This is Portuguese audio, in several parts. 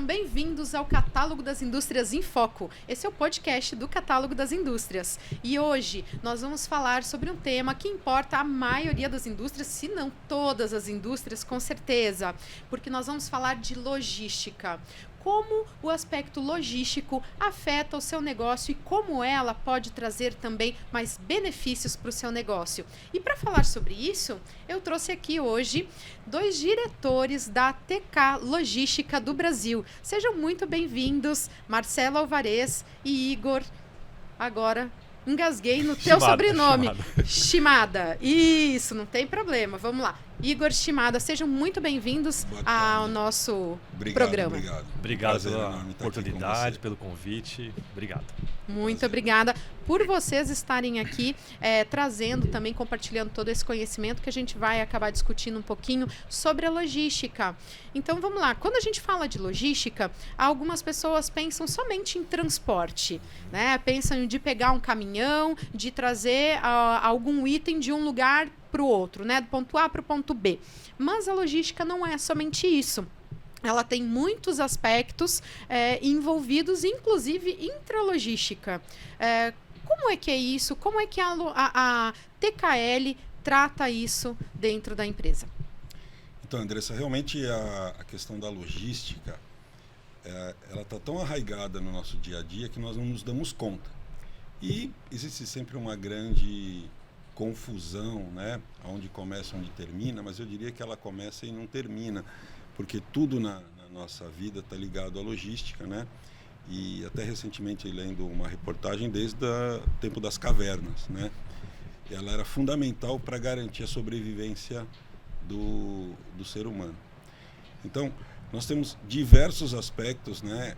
bem-vindos ao Catálogo das Indústrias em Foco. Esse é o podcast do Catálogo das Indústrias. E hoje nós vamos falar sobre um tema que importa a maioria das indústrias, se não todas as indústrias, com certeza. Porque nós vamos falar de logística. Como o aspecto logístico afeta o seu negócio e como ela pode trazer também mais benefícios para o seu negócio. E para falar sobre isso, eu trouxe aqui hoje 2 diretores da TK Logística do Brasil. Sejam muito bem-vindos, Marcelo Alvarez e Igor. Agora engasguei no teu sobrenome. Shimada. Isso, não tem problema. Vamos lá. Igor Shimada, sejam muito bem-vindos ao nosso programa. Obrigado pela oportunidade, pelo convite. Obrigado. Muito obrigada por vocês estarem aqui trazendo também, compartilhando todo esse conhecimento que a gente vai acabar discutindo um pouquinho sobre a logística. Então vamos lá, quando a gente fala de logística, algumas pessoas pensam somente em transporte, né? Pensam de pegar um caminhão, de trazer algum item de um lugar para o outro, né? Do ponto A para o ponto B. Mas a logística não é somente isso. Ela tem muitos aspectos envolvidos, inclusive intralogística. Como é que é isso? Como é que a TKL trata isso dentro da empresa? Então, Andressa, realmente a questão da logística, ela está tão arraigada no nosso dia a dia que nós não nos damos conta. E existe sempre uma grande confusão, né? Onde começa, onde termina, mas eu diria que ela começa e não termina, porque tudo na nossa vida está ligado à logística, né? E até recentemente lendo uma reportagem desde o tempo das cavernas, né? Ela era fundamental para garantir a sobrevivência do ser humano. Então, nós temos diversos aspectos, né,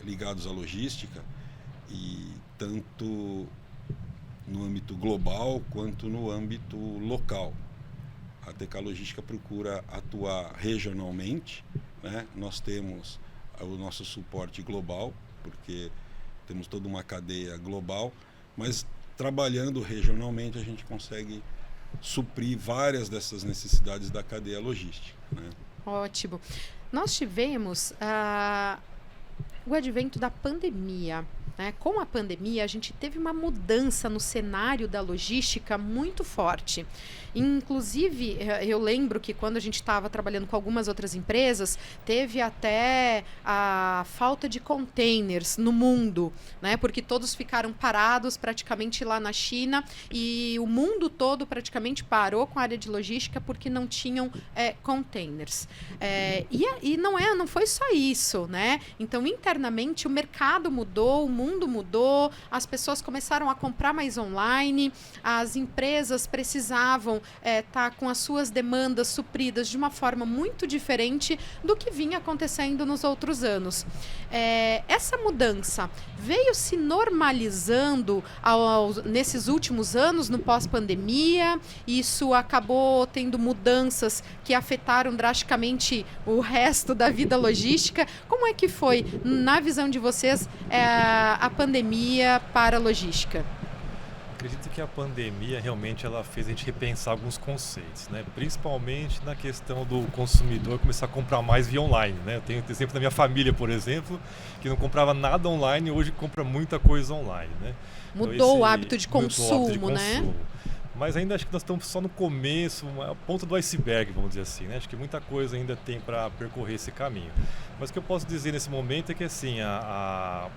ligados à logística, e tanto no âmbito global quanto no âmbito local. A TK Logística procura atuar regionalmente, né? Nós temos o nosso suporte global, porque temos toda uma cadeia global, mas trabalhando regionalmente a gente consegue suprir várias dessas necessidades da cadeia logística, né? Ótimo. Nós tivemos o advento da pandemia. Com a pandemia, a gente teve uma mudança no cenário da logística muito forte. Inclusive, eu lembro que quando a gente estava trabalhando com algumas outras empresas, teve até a falta de containers no mundo, né? Porque todos ficaram parados praticamente lá na China e o mundo todo praticamente parou com a área de logística porque não tinham containers. E não foi só isso, né? Então, internamente, o mercado mudou, o mundo mudou, as pessoas começaram a comprar mais online, as empresas precisavam estar com as suas demandas supridas de uma forma muito diferente do que vinha acontecendo nos outros anos. Essa mudança veio se normalizando nesses últimos anos, no pós-pandemia. Isso acabou tendo mudanças que afetaram drasticamente o resto da vida logística. Como é que foi, na visão de vocês, a pandemia para a logística? Acredito que a pandemia realmente ela fez a gente repensar alguns conceitos, né? Principalmente na questão do consumidor começar a comprar mais via online, né? Eu tenho exemplo da minha família, por exemplo, que não comprava nada online e hoje compra muita coisa online, né? Mudou o hábito de consumo, né? Mas ainda acho que nós estamos só no começo, a ponta do iceberg, vamos dizer assim, né? Acho que muita coisa ainda tem para percorrer esse caminho. Mas o que eu posso dizer nesse momento é que assim, a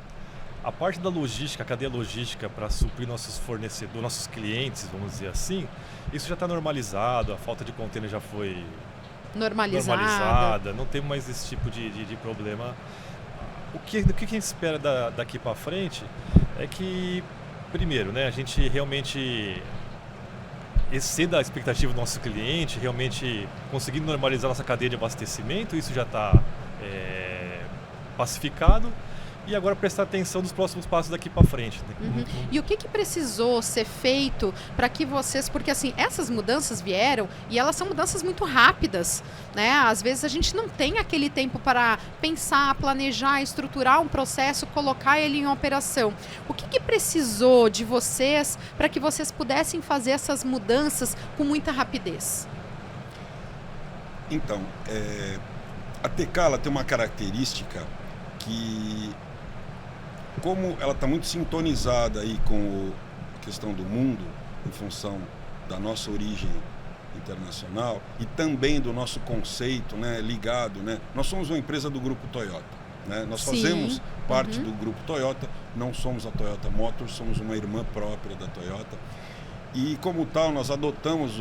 parte da logística, a cadeia logística para suprir nossos fornecedores, nossos clientes, vamos dizer assim, isso já está normalizado, a falta de container já foi normalizada, não tem mais esse tipo de problema. O que a gente espera daqui para frente é que, primeiro, né, a gente realmente exceda a expectativa do nosso cliente, realmente conseguindo normalizar nossa cadeia de abastecimento, isso já está pacificado. E agora prestar atenção nos próximos passos daqui para frente. Né? Uhum. E o que precisou ser feito para que vocês... Porque assim, essas mudanças vieram e elas são mudanças muito rápidas, né? Às vezes a gente não tem aquele tempo para pensar, planejar, estruturar um processo, colocar ele em operação. O que precisou de vocês para que vocês pudessem fazer essas mudanças com muita rapidez? Então, a TK ela tem uma característica que, como ela está muito sintonizada aí com a questão do mundo, em função da nossa origem internacional e também do nosso conceito, né, ligado, né? Nós somos uma empresa do grupo Toyota, né? Nós fazemos parte do grupo Toyota, não somos a Toyota Motors, somos uma irmã própria da Toyota. E como tal, nós adotamos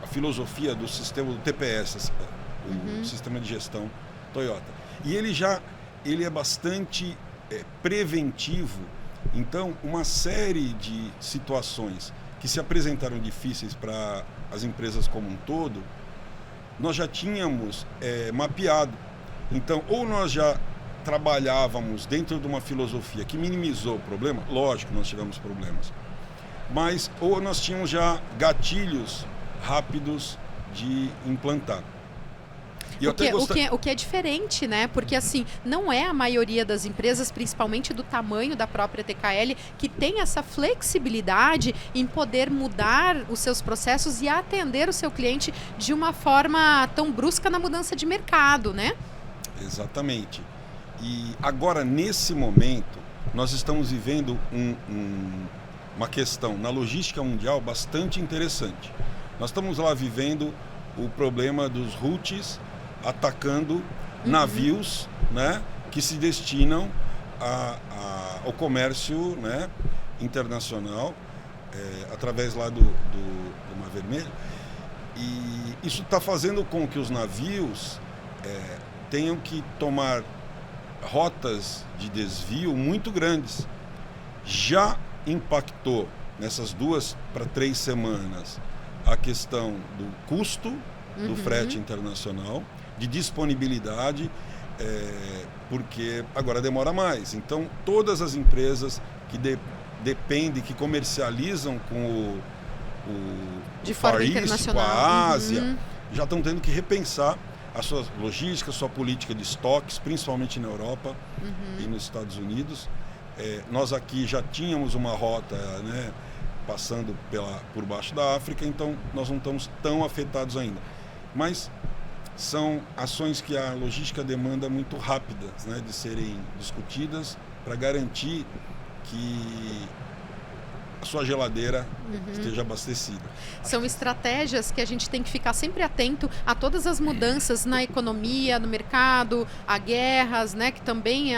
a filosofia do sistema do TPS, o sistema de gestão Toyota. E ele é bastante preventivo. Então, uma série de situações que se apresentaram difíceis para as empresas como um todo, nós já tínhamos mapeado. Então, ou nós já trabalhávamos dentro de uma filosofia que minimizou o problema, lógico, nós tivemos problemas, mas ou nós tínhamos já gatilhos rápidos de implantar. O que é diferente, né? Porque assim, não é a maioria das empresas, principalmente do tamanho da própria TKL, que tem essa flexibilidade em poder mudar os seus processos e atender o seu cliente de uma forma tão brusca na mudança de mercado, né? Exatamente. E agora, nesse momento, nós estamos vivendo uma questão na logística mundial bastante interessante. Nós estamos lá vivendo o problema dos Houthis atacando navios, né, que se destinam ao comércio, né, internacional, através lá do Mar Vermelho. E isso está fazendo com que os navios tenham que tomar rotas de desvio muito grandes. Já impactou nessas 2 para 3 semanas a questão do custo do frete internacional, de disponibilidade, porque agora demora mais. Então, todas as empresas que dependem, que comercializam com de forma Far East, internacional, com a Ásia, já estão tendo que repensar a sua logística, a sua política de estoques, principalmente na Europa e nos Estados Unidos. Nós aqui já tínhamos uma rota, né, passando por baixo da África, então nós não estamos tão afetados ainda. Mas são ações que a logística demanda muito rápidas, né, de serem discutidas para garantir que a sua geladeira esteja abastecida. São estratégias que a gente tem que ficar sempre atento a todas as mudanças na economia, no mercado, a guerras, né, que também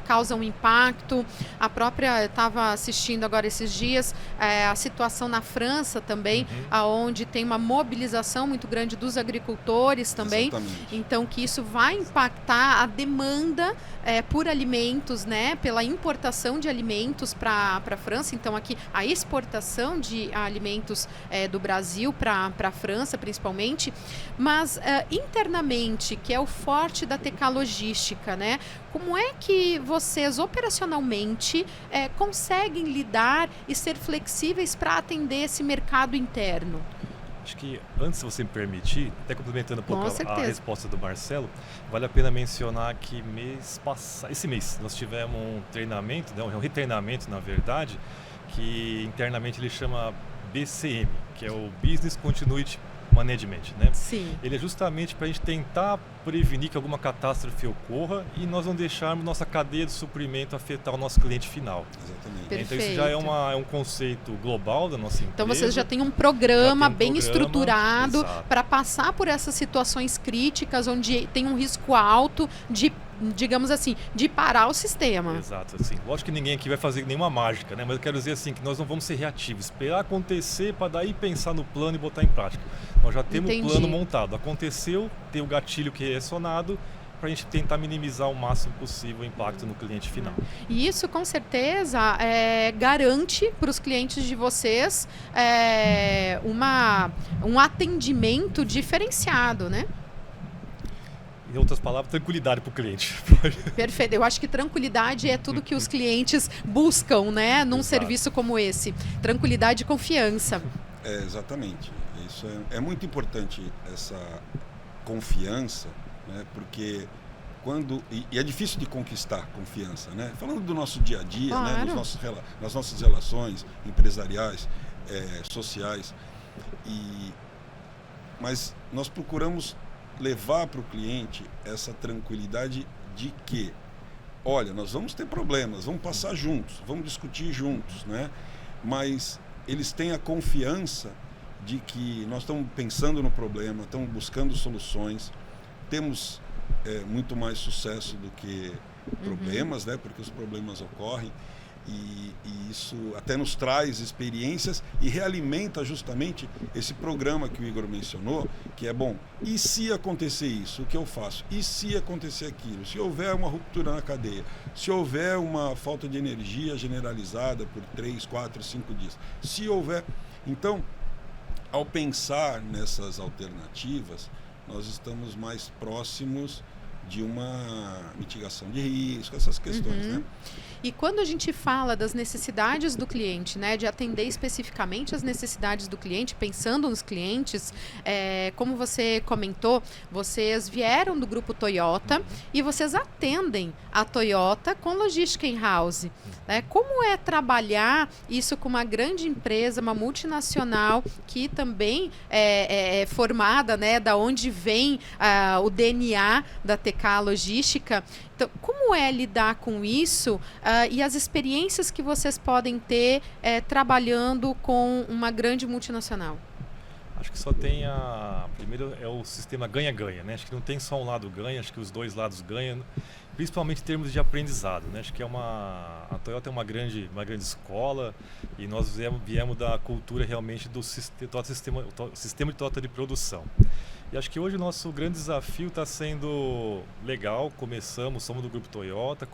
causam impacto. A própria, eu estava assistindo agora esses dias, a situação na França também, onde tem uma mobilização muito grande dos agricultores também. Exatamente. Então, que isso vai impactar a demanda por alimentos, né, pela importação de alimentos para a França. Então, aqui a exportação de alimentos do Brasil para a França, principalmente, mas internamente, que é o forte da TK Logística, né? Como é que vocês operacionalmente conseguem lidar e ser flexíveis para atender esse mercado interno? Acho que, antes, se você me permitir, até complementando um pouco a resposta do Marcelo, vale a pena mencionar que esse mês nós tivemos um treinamento, né, um retreinamento, na verdade, que internamente ele chama BCM, que é o Business Continuity Management, né? Sim. Ele é justamente para a gente tentar prevenir que alguma catástrofe ocorra e nós não deixarmos nossa cadeia de suprimento afetar o nosso cliente final. Exatamente. Perfeito. Então isso já é um conceito global da nossa empresa. Então vocês já têm um programa bem estruturado para passar por essas situações críticas onde tem um risco alto de, digamos assim, de parar o sistema. Exato, assim. Lógico que ninguém aqui vai fazer nenhuma mágica, né? Mas eu quero dizer assim, que nós não vamos ser reativos, esperar acontecer para daí pensar no plano e botar em prática. Nós já temos o plano montado. Aconteceu, tem o gatilho que é acionado para a gente tentar minimizar o máximo possível o impacto no cliente final. E isso, com certeza, garante para os clientes de vocês um atendimento diferenciado, né? Em outras palavras, tranquilidade para o cliente. Perfeito. Eu acho que tranquilidade é tudo que os clientes buscam, né, num serviço como esse. Tranquilidade e confiança. Exatamente. Isso é muito importante, essa confiança, né, porque e é difícil de conquistar confiança, né? Falando do nosso dia a dia, claro, né, nas nossas relações empresariais, sociais, mas nós procuramos levar para o cliente essa tranquilidade de que olha, nós vamos ter problemas, vamos passar juntos, vamos discutir juntos, né? Mas eles têm a confiança de que nós estamos pensando no problema, estamos buscando soluções, temos muito mais sucesso do que problemas, né? Porque os problemas ocorrem e isso até nos traz experiências e realimenta justamente esse programa que o Igor mencionou, que é bom, e se acontecer isso, o que eu faço? E se acontecer aquilo? Se houver uma ruptura na cadeia, se houver uma falta de energia generalizada por 3, 4, 5 dias, se houver... Então, ao pensar nessas alternativas, nós estamos mais próximos de uma mitigação de risco, essas questões, né? E quando a gente fala das necessidades do cliente, né, de atender especificamente as necessidades do cliente, pensando nos clientes, como você comentou, vocês vieram do grupo Toyota e vocês atendem a Toyota com logística in-house. Né? Como é trabalhar isso com uma grande empresa, uma multinacional, que também é formada, né, da onde vem o DNA da TK Logística? Então, como é lidar com isso e as experiências que vocês podem ter trabalhando com uma grande multinacional? Acho que só tem primeiro é o sistema ganha-ganha, né? Acho que não tem só um lado ganha, acho que os dois lados ganham, principalmente em termos de aprendizado, né? Acho que a Toyota é uma grande escola e nós viemos da cultura realmente do sistema de Toyota de produção. E acho que hoje o nosso grande desafio está sendo legal. Somos do grupo Toyota,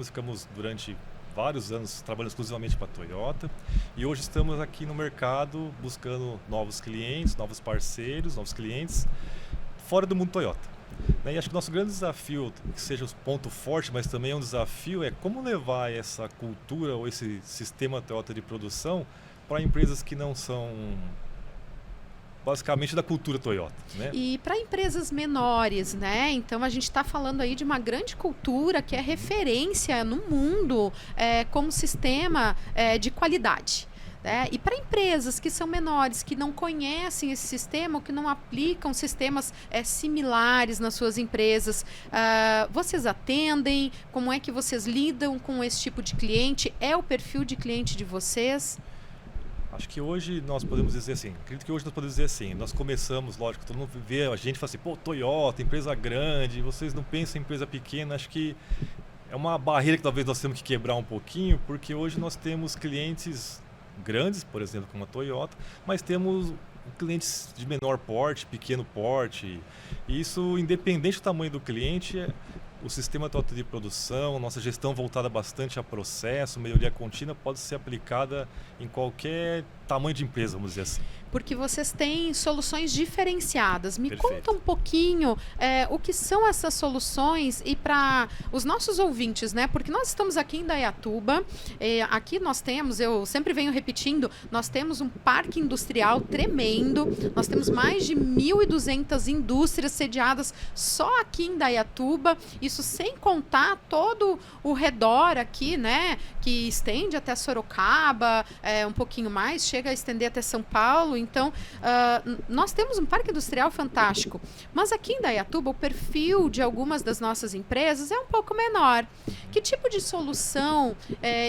ficamos durante vários anos trabalhando exclusivamente para a Toyota. E hoje estamos aqui no mercado buscando novos clientes, novos parceiros, novos clientes fora do mundo Toyota. E acho que o nosso grande desafio, que seja o ponto forte, mas também é um desafio, é como levar essa cultura ou esse sistema Toyota de produção para empresas que não são... basicamente da cultura Toyota, né? E para empresas menores, né? Então a gente está falando aí de uma grande cultura que é referência no mundo como sistema de qualidade. E para empresas que são menores, que não conhecem esse sistema, ou que não aplicam sistemas similares nas suas empresas, vocês atendem? Como é que vocês lidam com esse tipo de cliente? É o perfil de cliente de vocês? Acho que hoje nós podemos dizer assim, nós começamos, lógico, todo mundo vê a gente e fala assim, pô, Toyota, empresa grande, vocês não pensam em empresa pequena. Acho que é uma barreira que talvez nós temos que quebrar um pouquinho, porque hoje nós temos clientes grandes, por exemplo, como a Toyota, mas temos clientes de menor porte, pequeno porte, e isso, independente do tamanho do cliente, o sistema Toyota de produção, nossa gestão voltada bastante a processo, melhoria contínua, pode ser aplicada em qualquer tamanho de empresa, vamos dizer assim. Porque vocês têm soluções diferenciadas. Me Perfeito. conta um pouquinho o que são essas soluções e para os nossos ouvintes, né? Porque nós estamos aqui em Indaiatuba, aqui nós temos, eu sempre venho repetindo, nós temos um parque industrial tremendo, nós temos mais de 1.200 indústrias sediadas só aqui em Indaiatuba, isso sem contar todo o redor aqui, né? Que estende até Sorocaba, um pouquinho mais, chega a estender até São Paulo. Então, nós temos um parque industrial fantástico, mas aqui em Indaiatuba o perfil de algumas das nossas empresas é um pouco menor. Que tipo de solução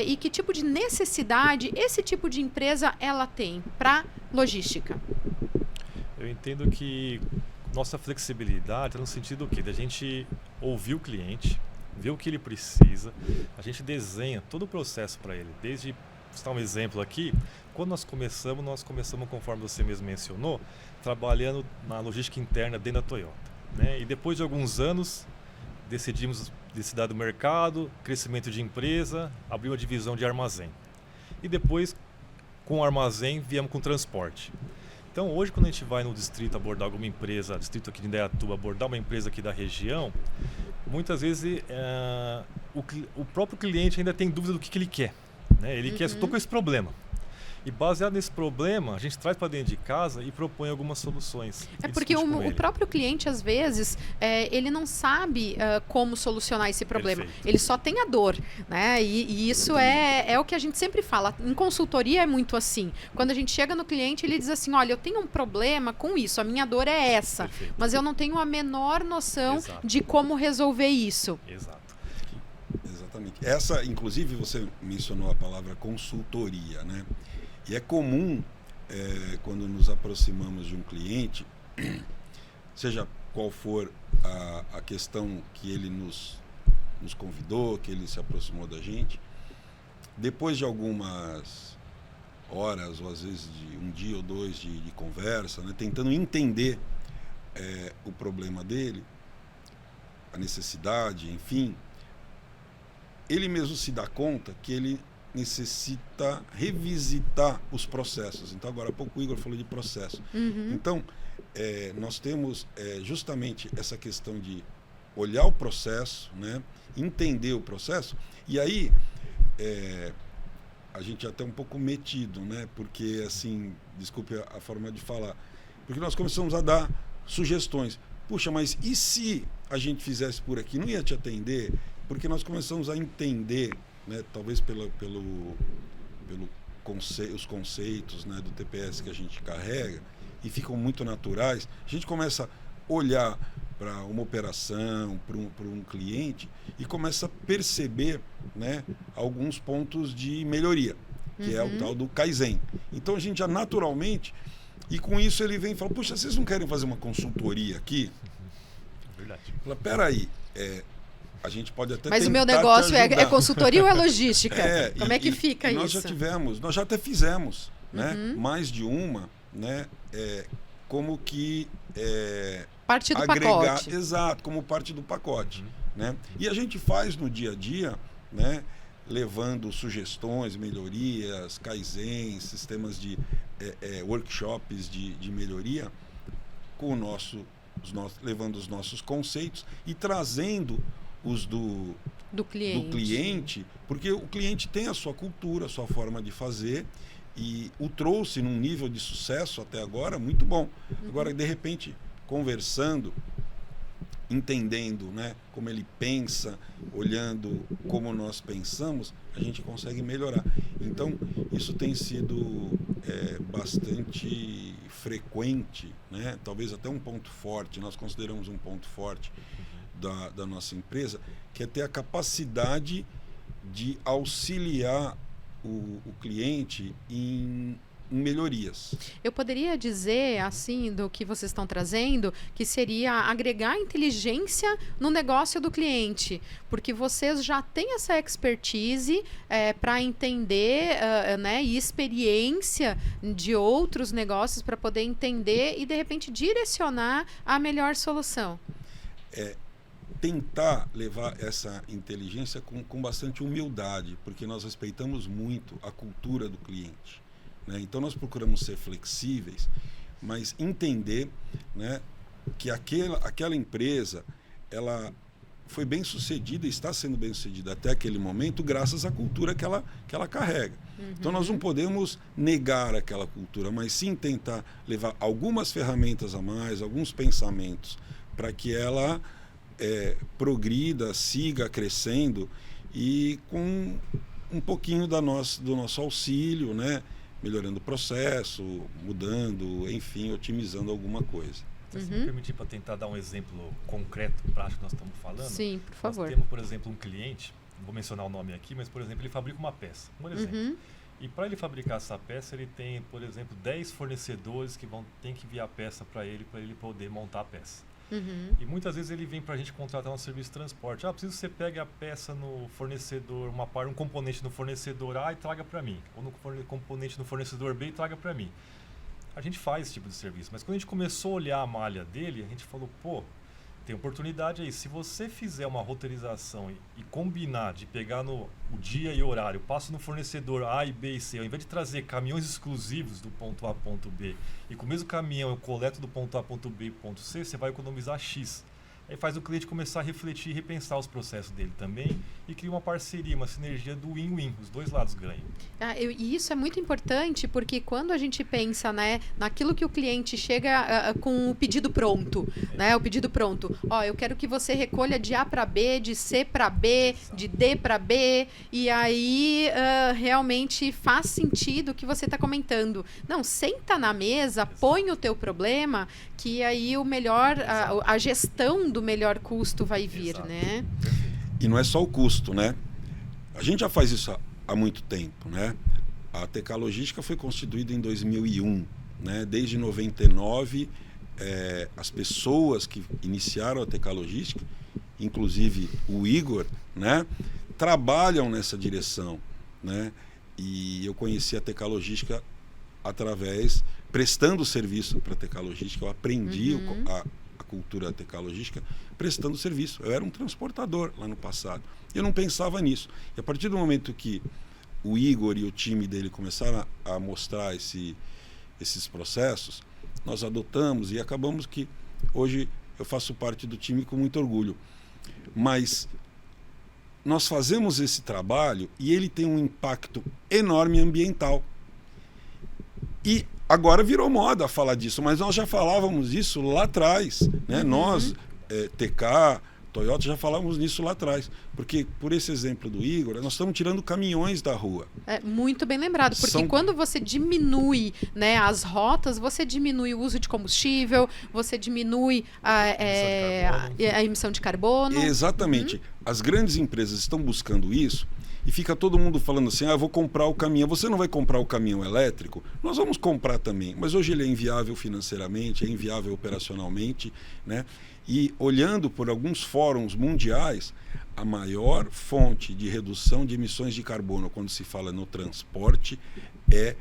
e que tipo de necessidade esse tipo de empresa ela tem para logística? Eu entendo que nossa flexibilidade está no sentido do quê? Da gente ouvir o cliente, ver o que ele precisa, a gente desenha todo o processo para ele, desde... Vou citar um exemplo aqui. Quando nós começamos, conforme você mesmo mencionou, trabalhando na logística interna dentro da Toyota, né? E depois de alguns anos, decidimos decidir do mercado, crescimento de empresa, abrir uma divisão de armazém. E depois, com o armazém, viemos com transporte. Então, hoje, quando a gente vai no distrito abordar alguma empresa, distrito aqui de Indaiatuba, abordar uma empresa aqui da região, muitas vezes o próprio cliente ainda tem dúvida do que ele quer. Né? Ele quer, estou com esse problema. E baseado nesse problema, a gente traz para dentro de casa e propõe algumas soluções. Porque o próprio cliente, às vezes, ele não sabe como solucionar esse problema. Perfeito. Ele só tem a dor. Né? E isso é o que a gente sempre fala. Em consultoria é muito assim. Quando a gente chega no cliente, ele diz assim, olha, eu tenho um problema com isso, a minha dor é essa. Perfeito. Mas eu não tenho a menor noção Exato. de como resolver isso. Exato. Exatamente. Essa, inclusive, você mencionou a palavra consultoria, né? E é comum, quando nos aproximamos de um cliente, seja qual for a questão que ele nos convidou, que ele se aproximou da gente, depois de algumas horas, ou às vezes de um dia ou dois de conversa, né, tentando entender o problema dele, a necessidade, enfim, ele mesmo se dá conta que ele necessita revisitar os processos. Então, agora há pouco o Igor falou de processo. Uhum. Então, nós temos justamente essa questão de olhar o processo, né, entender o processo, e aí a gente é até um pouco metido, né, porque, assim, desculpe a forma de falar, porque nós começamos a dar sugestões. Puxa, mas e se a gente fizesse por aqui? Não ia te atender? Porque nós começamos a entender, né, talvez os conceitos, né, do TPS que a gente carrega, e ficam muito naturais, a gente começa a olhar para uma operação, para um cliente, e começa a perceber, né, alguns pontos de melhoria, que é o tal do Kaizen. Então a gente já naturalmente, e com isso ele vem e fala, puxa, vocês não querem fazer uma consultoria aqui? Verdade. Fala, peraí, a gente pode até Mas o tentar meu negócio te ajudar. é consultoria ou é logística? Como é que fica nós isso? Nós já até fizemos, né, mais de uma, né, como que parte do agregar, pacote. exato, como parte do pacote, né? E a gente faz no dia a dia, né, levando sugestões, melhorias, Kaizen, sistemas de workshops de melhoria, com levando os nossos conceitos e trazendo os do cliente, porque o cliente tem a sua cultura, a sua forma de fazer, e o trouxe num nível de sucesso até agora muito bom. Agora, de repente, conversando, entendendo, né, como ele pensa, olhando como nós pensamos, a gente consegue melhorar. Então, isso tem sido bastante frequente, né? Talvez até um ponto forte, nós consideramos um ponto forte da nossa empresa, que é ter a capacidade de auxiliar o cliente em melhorias. Eu poderia dizer, assim, do que vocês estão trazendo, que seria agregar inteligência no negócio do cliente, porque vocês já têm essa expertise para entender, né, e experiência de outros negócios para poder entender e, de repente, direcionar a melhor solução. Tentar levar essa inteligência com bastante humildade, porque nós respeitamos muito a cultura do cliente, né? Então nós procuramos ser flexíveis, mas entender, né, que aquela empresa ela foi bem sucedida e está sendo bem sucedida até aquele momento graças à cultura que ela carrega. Então nós não podemos negar aquela cultura, mas sim tentar levar algumas ferramentas a mais, alguns pensamentos, para que ela progrida, siga crescendo, e com um pouquinho do nosso auxílio, né? Melhorando o processo, mudando, enfim, otimizando alguma coisa. Se me permitir, para tentar dar um exemplo concreto, prático que nós estamos falando. Sim, por favor. Nós temos, por exemplo, um cliente, não vou mencionar o nome aqui, mas, por exemplo, ele fabrica uma peça, por exemplo. E para ele fabricar essa peça, ele tem, por exemplo, 10 fornecedores que ter que enviar a peça para ele poder montar a peça. E muitas vezes ele vem para a gente contratar um serviço de transporte. Preciso que você pegue a peça no fornecedor, um componente no fornecedor A e traga para mim. Ou no componente no fornecedor B e traga para mim. A gente faz esse tipo de serviço. Mas quando a gente começou a olhar a malha dele, a gente falou, tem oportunidade aí. Se você fizer uma roteirização e combinar de pegar o dia e horário, passo no fornecedor A e B e C, ao invés de trazer caminhões exclusivos do ponto A ao ponto B, e com o mesmo caminhão eu coleto do ponto A, ponto B e ponto C, você vai economizar X. Aí faz o cliente começar a refletir e repensar os processos dele também, e cria uma parceria, uma sinergia do win-win, os dois lados ganham. E isso é muito importante, porque quando a gente pensa, né, naquilo que o cliente chega com o pedido pronto, né, o pedido pronto, eu quero que você recolha de A para B, de C para B, de D para B, e aí realmente faz sentido o que você está comentando. Não, senta na mesa, põe o teu problema, que aí o melhor, a gestão do melhor custo vai vir, né? E não é só o custo, né? A gente já faz isso há muito tempo, né? A TK Logística foi constituída em 2001, né? Desde 99, as pessoas que iniciaram a TK Logística, inclusive o Igor, né? Trabalham nessa direção, né? E eu conheci a TK Logística prestando serviço para a TK Logística. Eu aprendi a cultura da TK Logística prestando serviço. Eu era um transportador lá no passado. Eu não pensava nisso. E a partir do momento que o Igor e o time dele começaram a mostrar esses processos, nós adotamos e acabamos que hoje eu faço parte do time com muito orgulho. Mas nós fazemos esse trabalho e ele tem um impacto enorme ambiental. E agora virou moda falar disso, mas nós já falávamos isso lá atrás, né? Nós, TK, Toyota, já falávamos nisso lá atrás. Porque, por esse exemplo do Igor, nós estamos tirando caminhões da rua. Muito bem lembrado, porque quando você diminui, né, as rotas, você diminui o uso de combustível, você diminui a emissão de carbono. Exatamente. As grandes empresas estão buscando isso. E fica todo mundo falando assim, eu vou comprar o caminhão. Você não vai comprar o caminhão elétrico? Nós vamos comprar também. Mas hoje ele é inviável financeiramente, é inviável operacionalmente, né? E olhando por alguns fóruns mundiais, a maior fonte de redução de emissões de carbono quando se fala no transporte é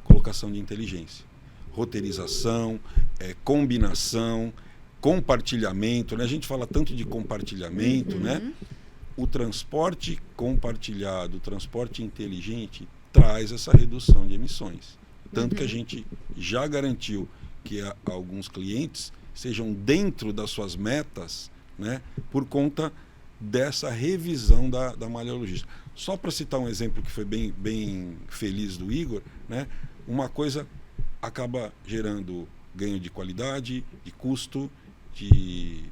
colocação de inteligência. Roteirização, combinação, compartilhamento, né? A gente fala tanto de compartilhamento, né? O transporte compartilhado, o transporte inteligente traz essa redução de emissões. Tanto que a gente já garantiu que alguns clientes sejam dentro das suas metas, né, por conta dessa revisão da malha logística. Só para citar um exemplo que foi bem feliz do Igor, né, uma coisa acaba gerando ganho de qualidade, de custo, de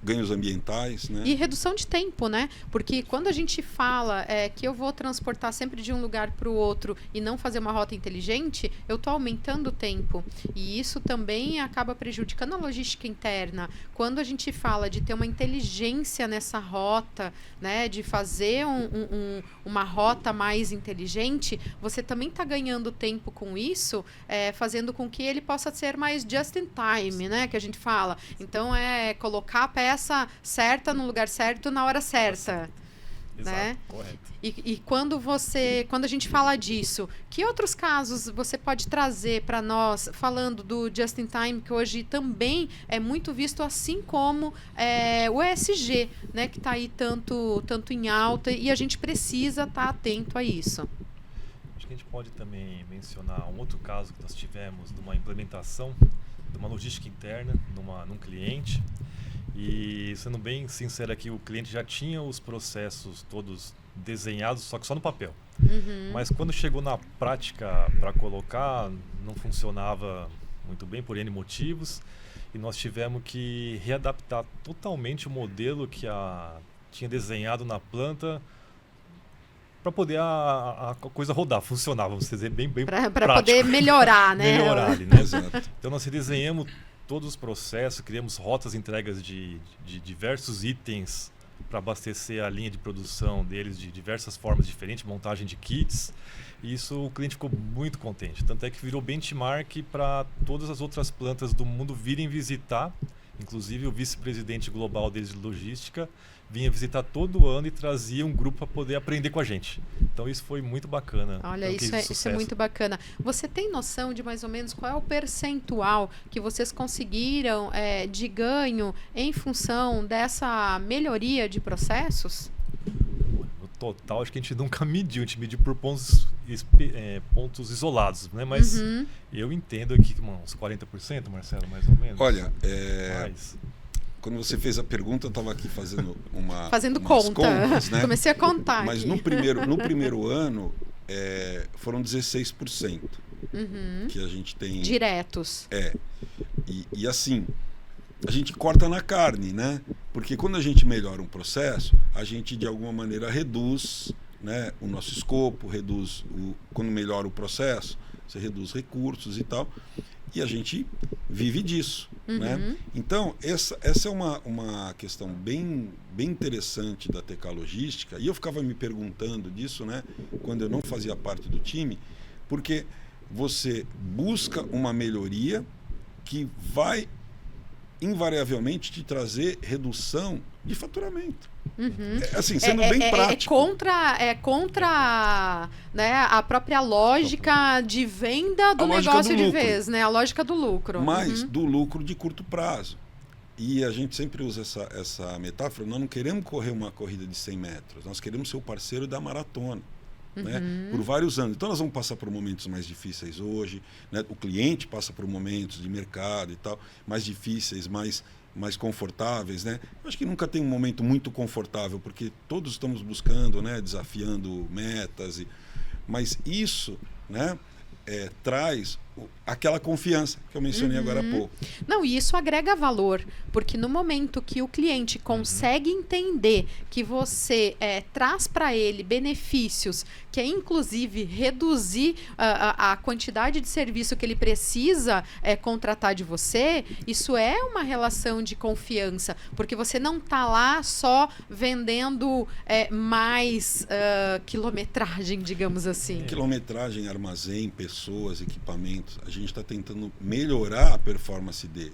ganhos ambientais, né? E redução de tempo, né? Porque quando a gente fala que eu vou transportar sempre de um lugar para o outro e não fazer uma rota inteligente, eu estou aumentando o tempo. E isso também acaba prejudicando a logística interna. Quando a gente fala de ter uma inteligência nessa rota, né? De fazer uma rota mais inteligente, você também está ganhando tempo com isso, fazendo com que ele possa ser mais just in time, né? Que a gente fala. Então, colocar a peça certa no lugar certo na hora certa. Exato, né? Correto. E quando a gente fala disso, que outros casos você pode trazer para nós, falando do Just in Time, que hoje também é muito visto, assim como o ESG, né, que está aí tanto em alta, e a gente precisa estar atento a isso. Acho que a gente pode também mencionar um outro caso que nós tivemos de uma implementação de uma logística interna num cliente. E, sendo bem sincero aqui, o cliente já tinha os processos todos desenhados, só que só no papel. Mas quando chegou na prática para colocar, não funcionava muito bem por N motivos. E nós tivemos que readaptar totalmente o modelo que tinha desenhado na planta para poder a coisa rodar, funcionar, vamos dizer, bem para poder melhorar, né? Melhorar ali, né? Exato. Então nós redesenhamos todos os processos, criamos rotas de entregas de diversos itens para abastecer a linha de produção deles de diversas formas diferentes, montagem de kits. E isso o cliente ficou muito contente. Tanto é que virou benchmark para todas as outras plantas do mundo virem visitar. Inclusive o vice-presidente global deles de logística vinha visitar todo ano e trazia um grupo para poder aprender com a gente. Então isso foi muito bacana. Olha, isso é muito bacana. Você tem noção de mais ou menos qual é o percentual que vocês conseguiram de ganho em função dessa melhoria de processos? No total, acho que a gente nunca mediu. A gente mediu por pontos isolados, né? Mas eu entendo aqui uns 40%, Marcelo, mais ou menos. Olha, quando você fez a pergunta, eu estava aqui fazendo contas, né? Comecei a contar. Mas aqui. no primeiro ano foram 16% que a gente tem. Diretos. E assim, a gente corta na carne, né? Porque quando a gente melhora um processo, a gente de alguma maneira reduz, né, o nosso escopo, quando melhora o processo, você reduz recursos e tal. E a gente vive disso, Né? Então, essa é uma questão bem interessante da TK Logística, e eu ficava me perguntando disso, né, quando eu não fazia parte do time, porque você busca uma melhoria que vai invariavelmente te trazer redução de faturamento. Assim, sendo bem prático. É contra né, a própria lógica de venda do negócio de vez, né? A lógica do lucro. Mas do lucro de curto prazo. E a gente sempre usa essa metáfora, nós não queremos correr uma corrida de 100 metros, nós queremos ser o parceiro da maratona. Né, por vários anos. Então nós vamos passar por momentos mais difíceis hoje, né, o cliente passa por momentos de mercado e tal, mais difíceis, mais confortáveis, né? Eu acho que nunca tem um momento muito confortável, porque todos estamos buscando, né, desafiando metas, mas isso, né, traz aquela confiança que eu mencionei agora há pouco. Não, e isso agrega valor, porque no momento que o cliente consegue entender que você traz para ele benefícios, que é inclusive reduzir a quantidade de serviço que ele precisa contratar de você, isso é uma relação de confiança, porque você não está lá só vendendo mais quilometragem, digamos assim. Quilometragem, armazém, pessoas, equipamentos. A gente está tentando melhorar a performance dele,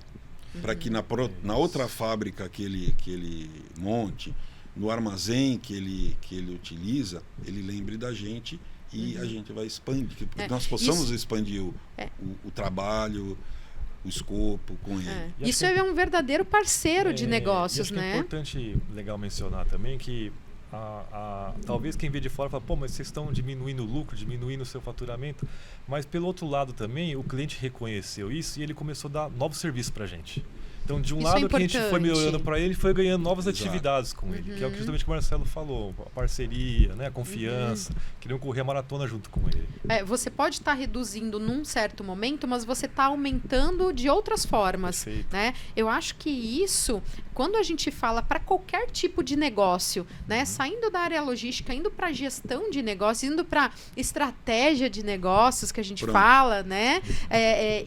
para que na outra fábrica que ele monte, no armazém que ele utiliza, ele lembre da gente e a gente vai expandir, que nós possamos expandir o trabalho, o escopo com ele. Isso é um verdadeiro parceiro de negócios, e acho né? Que é importante, legal mencionar também que talvez quem vê de fora fala, pô, mas vocês estão diminuindo o lucro, diminuindo o seu faturamento, mas pelo outro lado também o cliente reconheceu isso e ele começou a dar novos serviços para a gente. Então, de um lado, que a gente foi melhorando para ele, foi ganhando novas atividades com ele, que é justamente o que o Marcelo falou, a parceria, né, a confiança, queriam correr a maratona junto com ele. Você pode estar reduzindo num certo momento, mas você está aumentando de outras formas. Né? Eu acho que isso, quando a gente fala para qualquer tipo de negócio, né, saindo da área logística, indo para gestão de negócios, indo para estratégia de negócios que a gente fala, né?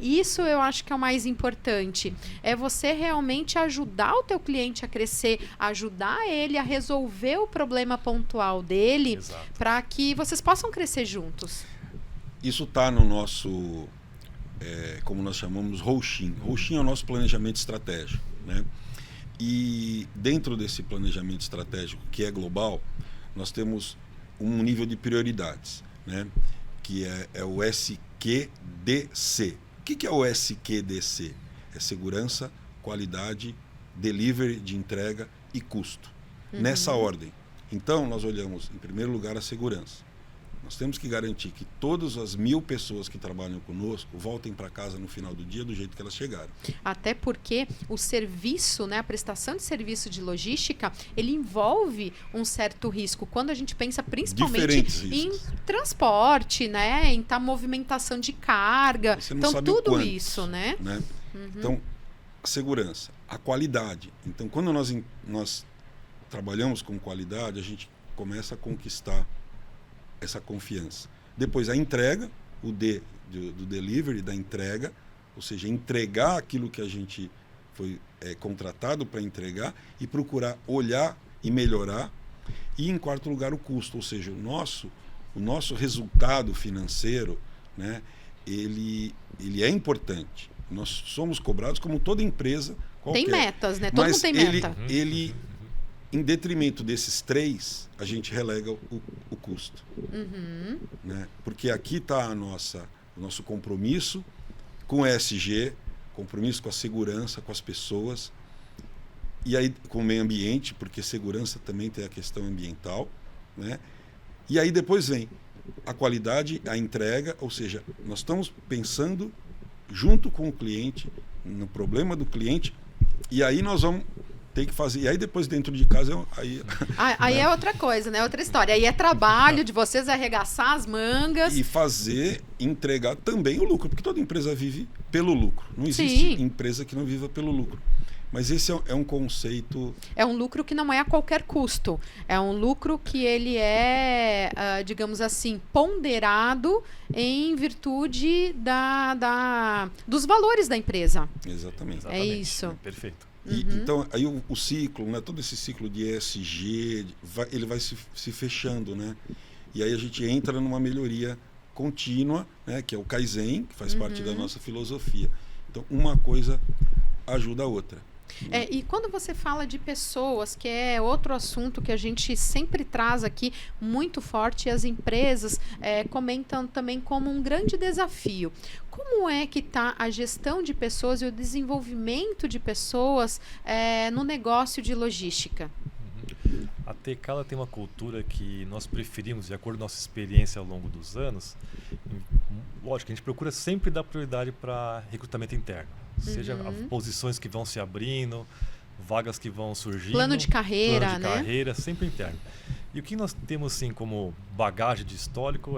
Isso eu acho que é o mais importante. É você realmente ajudar o teu cliente a crescer, ajudar ele a resolver o problema pontual dele, para que vocês possam crescer juntos. Isso está no nosso, como nós chamamos, Roxin. Roxin é o nosso planejamento estratégico, né? E dentro desse planejamento estratégico, que é global, nós temos um nível de prioridades, né? Que é o SQDC. O que é o SQDC? É segurança, qualidade, delivery de entrega e custo. Nessa ordem. Então, nós olhamos, em primeiro lugar, a segurança. Nós temos que garantir que todas as 1.000 pessoas que trabalham conosco voltem para casa no final do dia do jeito que elas chegaram. Até porque o serviço, né, a prestação de serviço de logística, ele envolve um certo risco. Quando a gente pensa principalmente em transporte, né, em movimentação de carga, então tudo isso, né? Então, a segurança, a qualidade. Então, quando nós trabalhamos com qualidade, a gente começa a conquistar essa confiança. Depois a entrega, o D do delivery, da entrega, ou seja, entregar aquilo que a gente foi contratado para entregar e procurar olhar e melhorar. E em quarto lugar o custo, ou seja, o nosso resultado financeiro, né, ele é importante. Nós somos cobrados como toda empresa qualquer. Tem metas, né? Todo mundo tem meta. Ele, em detrimento desses três, a gente relega o custo. Né? Porque aqui está o nosso compromisso com o ESG, compromisso com a segurança, com as pessoas, e aí com o meio ambiente, porque segurança também tem a questão ambiental, né? E aí depois vem a qualidade, a entrega, ou seja, nós estamos pensando junto com o cliente, no problema do cliente, e aí nós vamos ter que fazer. E aí depois dentro de casa, aí é outra coisa, né? Outra história. Aí é trabalho de vocês arregaçar as mangas. E entregar também o lucro, porque toda empresa vive pelo lucro. Não existe empresa que não viva pelo lucro. Mas esse é um conceito... É um lucro que não é a qualquer custo. É um lucro que ele é, digamos assim, ponderado em virtude dos valores da empresa. Exatamente. É isso. Perfeito. Então, aí o ciclo, né, todo esse ciclo de ESG, ele vai se fechando, né? E aí a gente entra numa melhoria contínua, né, que é o Kaizen, que faz parte da nossa filosofia. Então, uma coisa ajuda a outra. E quando você fala de pessoas, que é outro assunto que a gente sempre traz aqui muito forte, e as empresas comentam também como um grande desafio. Como é que está a gestão de pessoas e o desenvolvimento de pessoas no negócio de logística? A TK ela tem uma cultura que nós preferimos, de acordo com a nossa experiência ao longo dos anos. Lógico, a gente procura sempre dar prioridade para recrutamento interno. Seja posições que vão se abrindo, vagas que vão surgindo. Plano de carreira, plano de carreira, sempre interno. E o que nós temos assim como bagagem de histórico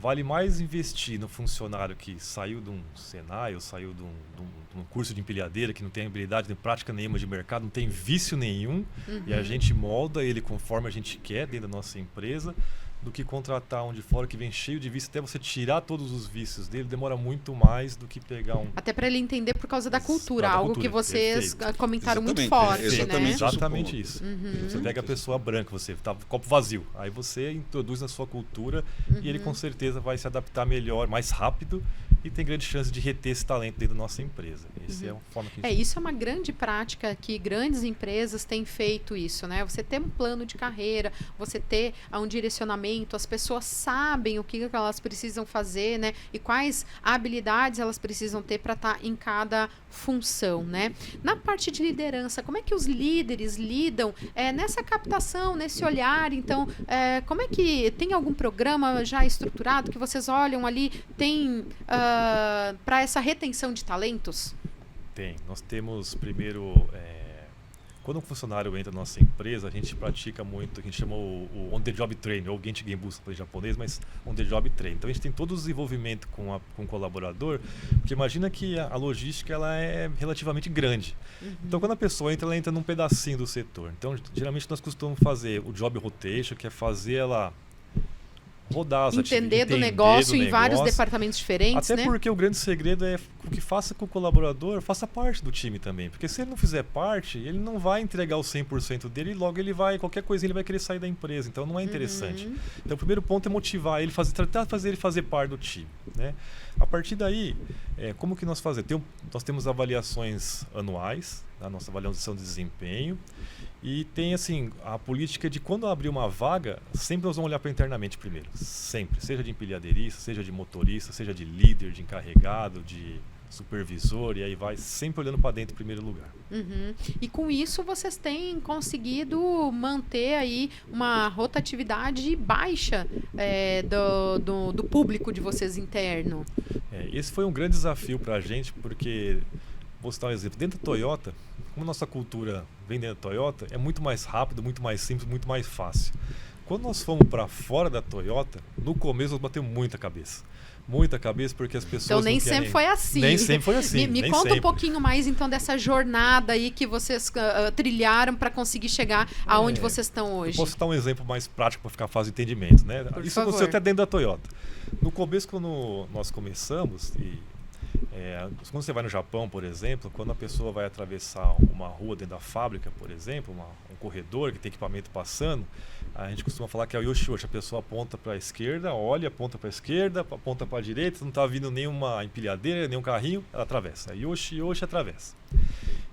vale mais investir no funcionário que saiu de um Senai ou saiu de um curso de empilhadeira, que não tem habilidade nem prática nenhuma de mercado, não tem vício nenhum, e a gente molda ele conforme a gente quer dentro da nossa empresa, do que contratar um de fora que vem cheio de vícios. Até você tirar todos os vícios dele, demora muito mais do que pegar um... Até para ele entender por causa da cultura, algo que vocês comentaram muito forte, né? Exatamente isso. Você pega a pessoa branca, você tá com o copo vazio, aí você introduz na sua cultura e ele com certeza vai se adaptar melhor, mais rápido, e tem grande chance de reter esse talento dentro da nossa empresa. Essa é a forma que a gente... Isso é uma grande prática que grandes empresas têm feito isso, né? Você ter um plano de carreira, você ter um direcionamento, as pessoas sabem o que elas precisam fazer, né? E quais habilidades elas precisam ter para estar em cada função, né? Na parte de liderança, como é que os líderes lidam nessa captação, nesse olhar? Então, como é que tem algum programa já estruturado que vocês olham ali, tem para essa retenção de talentos? Tem. Nós temos primeiro... Quando um funcionário entra na nossa empresa, a gente pratica muito, a gente chama o on-the-job training, ou Genchi Genbusca em japonês, mas on-the-job training. Então a gente tem todo o desenvolvimento com o colaborador, porque imagina que a logística ela é relativamente grande. Então quando a pessoa entra, ela entra num pedacinho do setor. Então geralmente nós costumamos fazer o job rotation, que é fazer ela rodar as entender do negócio em vários departamentos diferentes, até porque o grande segredo é o que faça com o colaborador faça parte do time também, porque se ele não fizer parte, ele não vai entregar o 100% dele e logo ele vai, qualquer coisinha ele vai querer sair da empresa, então não é interessante. Então o primeiro ponto é motivar ele, tentar fazer ele fazer parte do time, né? A partir daí, como que nós fazemos? Nós temos avaliações anuais, a nossa avaliação de desempenho. E tem assim, a política de quando abrir uma vaga, sempre nós vamos olhar para internamente primeiro. Sempre. Seja de empilhadeirista, seja de motorista, seja de líder, de encarregado, de supervisor, e aí vai sempre olhando para dentro em primeiro lugar. E com isso vocês têm conseguido manter aí uma rotatividade baixa do público de vocês interno. Esse foi um grande desafio para a gente, porque, vou citar um exemplo, dentro da Toyota, como a nossa cultura vem dentro da Toyota, é muito mais rápido, muito mais simples, muito mais fácil. Quando nós fomos para fora da Toyota, no começo nós batemos muita cabeça. Muita cabeça, porque as pessoas então nem sempre foi assim. Nem sempre foi assim. Me conta um pouquinho mais então dessa jornada aí que vocês trilharam para conseguir chegar aonde vocês estão hoje. Eu posso citar um exemplo mais prático para ficar fácil de entendimento, né? Isso aconteceu até dentro da Toyota. No começo, quando nós começamos, quando você vai no Japão, por exemplo, quando a pessoa vai atravessar uma rua dentro da fábrica, por exemplo, um corredor que tem equipamento passando, a gente costuma falar que é o yoshi-yoshi. A pessoa aponta para a esquerda, olha, aponta para a esquerda, aponta para a direita, não está vindo nenhuma empilhadeira, nenhum carrinho, ela atravessa. Yoshi-yoshi atravessa.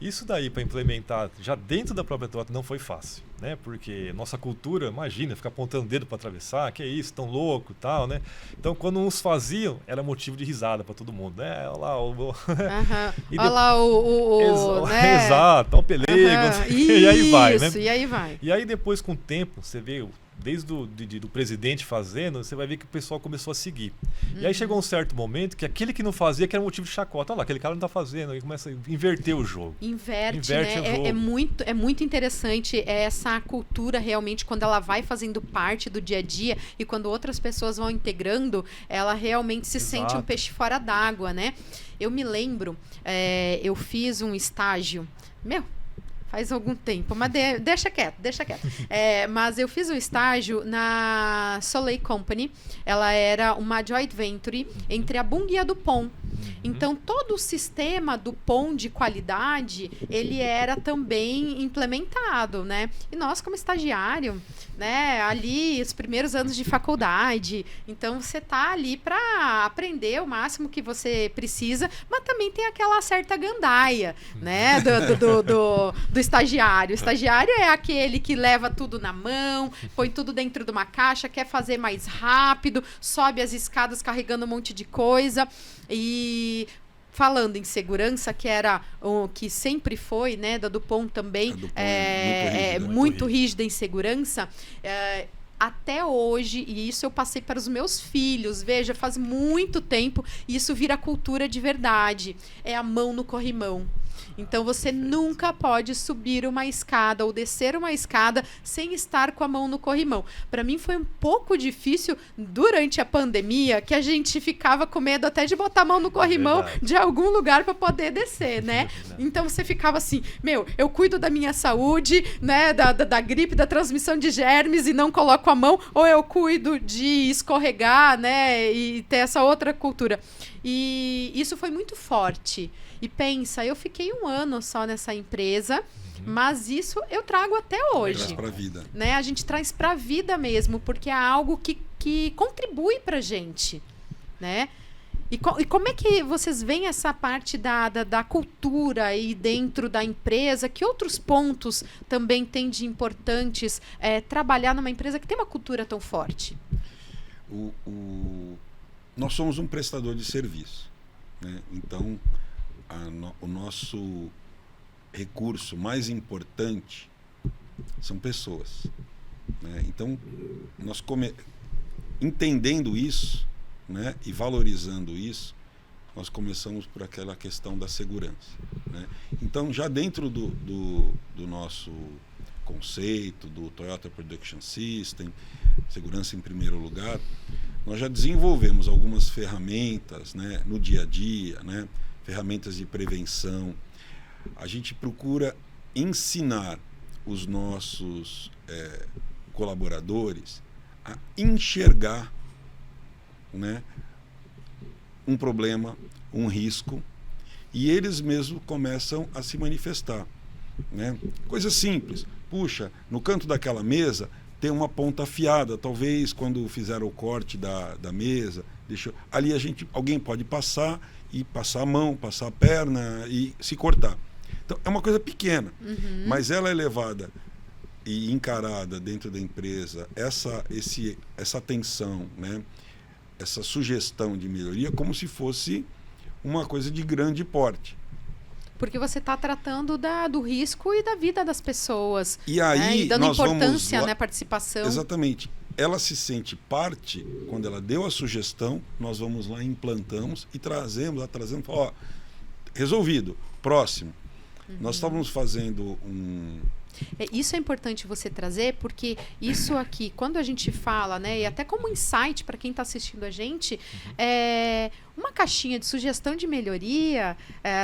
Isso daí, para implementar já dentro da própria Toyota, não foi fácil, né? Porque nossa cultura, imagina, ficar apontando o dedo para atravessar, que é isso, tão louco e tal, né? Então, quando uns faziam, era motivo de risada para todo mundo, né? Olha lá olha lá né? Exato, o pelego, e aí vai, né? E aí vai. E aí depois, com o tempo, você vê desde do presidente fazendo, você vai ver que o pessoal começou a seguir. E aí chegou um certo momento que aquele que não fazia, que era motivo de chacota, olha lá, aquele cara não está fazendo, aí começa a inverter o jogo. Inverte, né? O jogo. É muito interessante essa cultura realmente, quando ela vai fazendo parte do dia a dia e quando outras pessoas vão integrando, ela realmente se sente um peixe fora d'água, né? Eu me lembro, eu fiz um estágio, faz algum tempo, mas deixa quieto. Mas eu fiz um estágio na Soleil Company. Ela era uma joint venture entre a Bunge e a Dupont. Então, todo o sistema Dupont de qualidade, ele era também implementado, né? E nós, como estagiário, né, ali, os primeiros anos de faculdade, então você tá ali para aprender o máximo que você precisa, mas também tem aquela certa gandaia, né, do estagiário. O estagiário é aquele que leva tudo na mão, põe tudo dentro de uma caixa, quer fazer mais rápido, sobe as escadas carregando um monte de coisa. E falando em segurança, que era o que sempre foi, né, da Dupont também, muito rígida em segurança, até hoje, e isso eu passei para os meus filhos, veja, faz muito tempo, e isso vira cultura de verdade, é a mão no corrimão. Então, você nunca pode subir uma escada ou descer uma escada sem estar com a mão no corrimão. Para mim, foi um pouco difícil durante a pandemia, que a gente ficava com medo até de botar a mão no corrimão de algum lugar para poder descer, né? Então, você ficava assim, eu cuido da minha saúde, né, da gripe, da transmissão de germes e não coloco a mão, ou eu cuido de escorregar, né, e ter essa outra cultura. E isso foi muito forte. E pensa, eu fiquei 1 ano só nessa empresa, mas isso eu trago até hoje. Traz pra vida. Né? A gente traz pra vida mesmo, porque é algo que contribui pra gente, né? E como é que vocês veem essa parte da cultura aí dentro da empresa? Que outros pontos também tem de importantes trabalhar numa empresa que tem uma cultura tão forte? Nós somos um prestador de serviço, né? Então, o nosso recurso mais importante são pessoas, né? Então, nós entendendo isso, né, e valorizando isso, nós começamos por aquela questão da segurança, né? Então, já dentro do nosso conceito, do Toyota Production System, segurança em primeiro lugar, nós já desenvolvemos algumas ferramentas, né, no dia a dia, né, ferramentas de prevenção. A gente procura ensinar os nossos colaboradores a enxergar, né, um problema, um risco, e eles mesmos começam a se manifestar, né? Coisa simples. Puxa, no canto daquela mesa tem uma ponta afiada, talvez quando fizeram o corte da mesa, ali alguém pode passar e passar a mão, passar a perna e se cortar. Então é uma coisa pequena, mas ela é levada e encarada dentro da empresa, essa atenção, né, essa sugestão de melhoria como se fosse uma coisa de grande porte. Porque você está tratando do risco e da vida das pessoas. E aí, e dando importância, né, participação. Exatamente. Ela se sente parte, quando ela deu a sugestão, nós vamos lá, implantamos e trazemos, resolvido, próximo. Nós estávamos fazendo Isso é importante você trazer, porque isso aqui, quando a gente fala, né, e até como insight para quem está assistindo a gente, uma caixinha de sugestão de melhoria,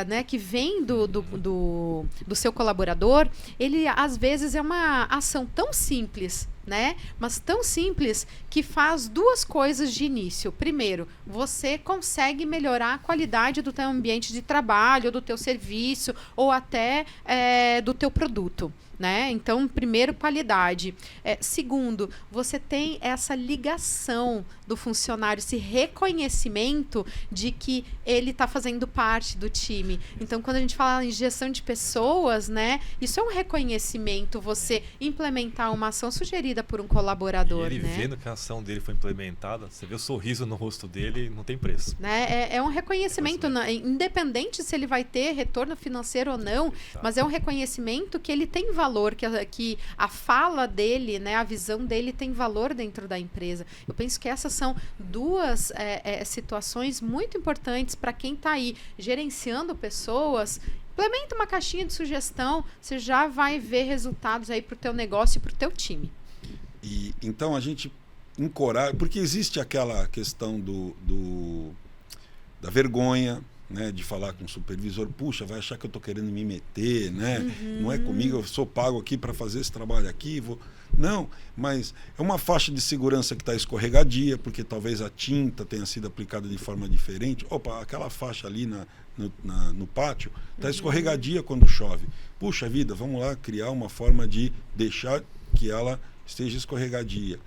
né, que vem do seu colaborador, ele às vezes é uma ação tão simples, né, mas tão simples que faz 2 coisas de início. Primeiro, você consegue melhorar a qualidade do teu ambiente de trabalho, do teu serviço ou até do teu produto, né? Então, primeiro, qualidade. Segundo, você tem essa ligação do funcionário, esse reconhecimento de que ele está fazendo parte do time. Então, quando a gente fala em gestão de pessoas, né, isso é um reconhecimento, você implementar uma ação sugerida reconhecida por um colaborador, e ele né? vendo que a ação dele foi implementada, você vê o sorriso no rosto dele, não tem preço. Né? É um reconhecimento, independente se ele vai ter retorno financeiro ou não, mas é um reconhecimento que ele tem valor, que a fala dele, né, a visão dele tem valor dentro da empresa. Eu penso que essas são duas situações muito importantes para quem está aí gerenciando pessoas. Implementa uma caixinha de sugestão, você já vai ver resultados aí para o teu negócio e para o teu time. E então a gente encoraja, porque existe aquela questão da vergonha, né, de falar com o supervisor, puxa, vai achar que eu estou querendo me meter, né? Não é comigo, eu sou pago aqui para fazer esse trabalho aqui. Não, mas é uma faixa de segurança que está escorregadia, porque talvez a tinta tenha sido aplicada de forma diferente. Opa, aquela faixa ali no pátio está escorregadia quando chove. Puxa vida, vamos lá criar uma forma de deixar que ela esteja escorregadia.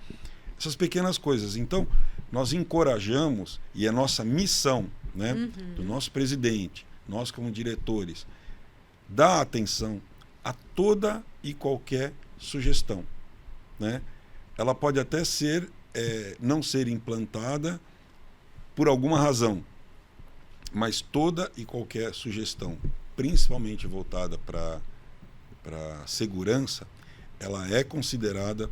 Essas pequenas coisas. Então, nós encorajamos, e é nossa missão, né, do nosso presidente, nós como diretores, dar atenção a toda e qualquer sugestão, né? Ela pode até não ser implantada por alguma razão, mas toda e qualquer sugestão, principalmente voltada para segurança, ela é considerada.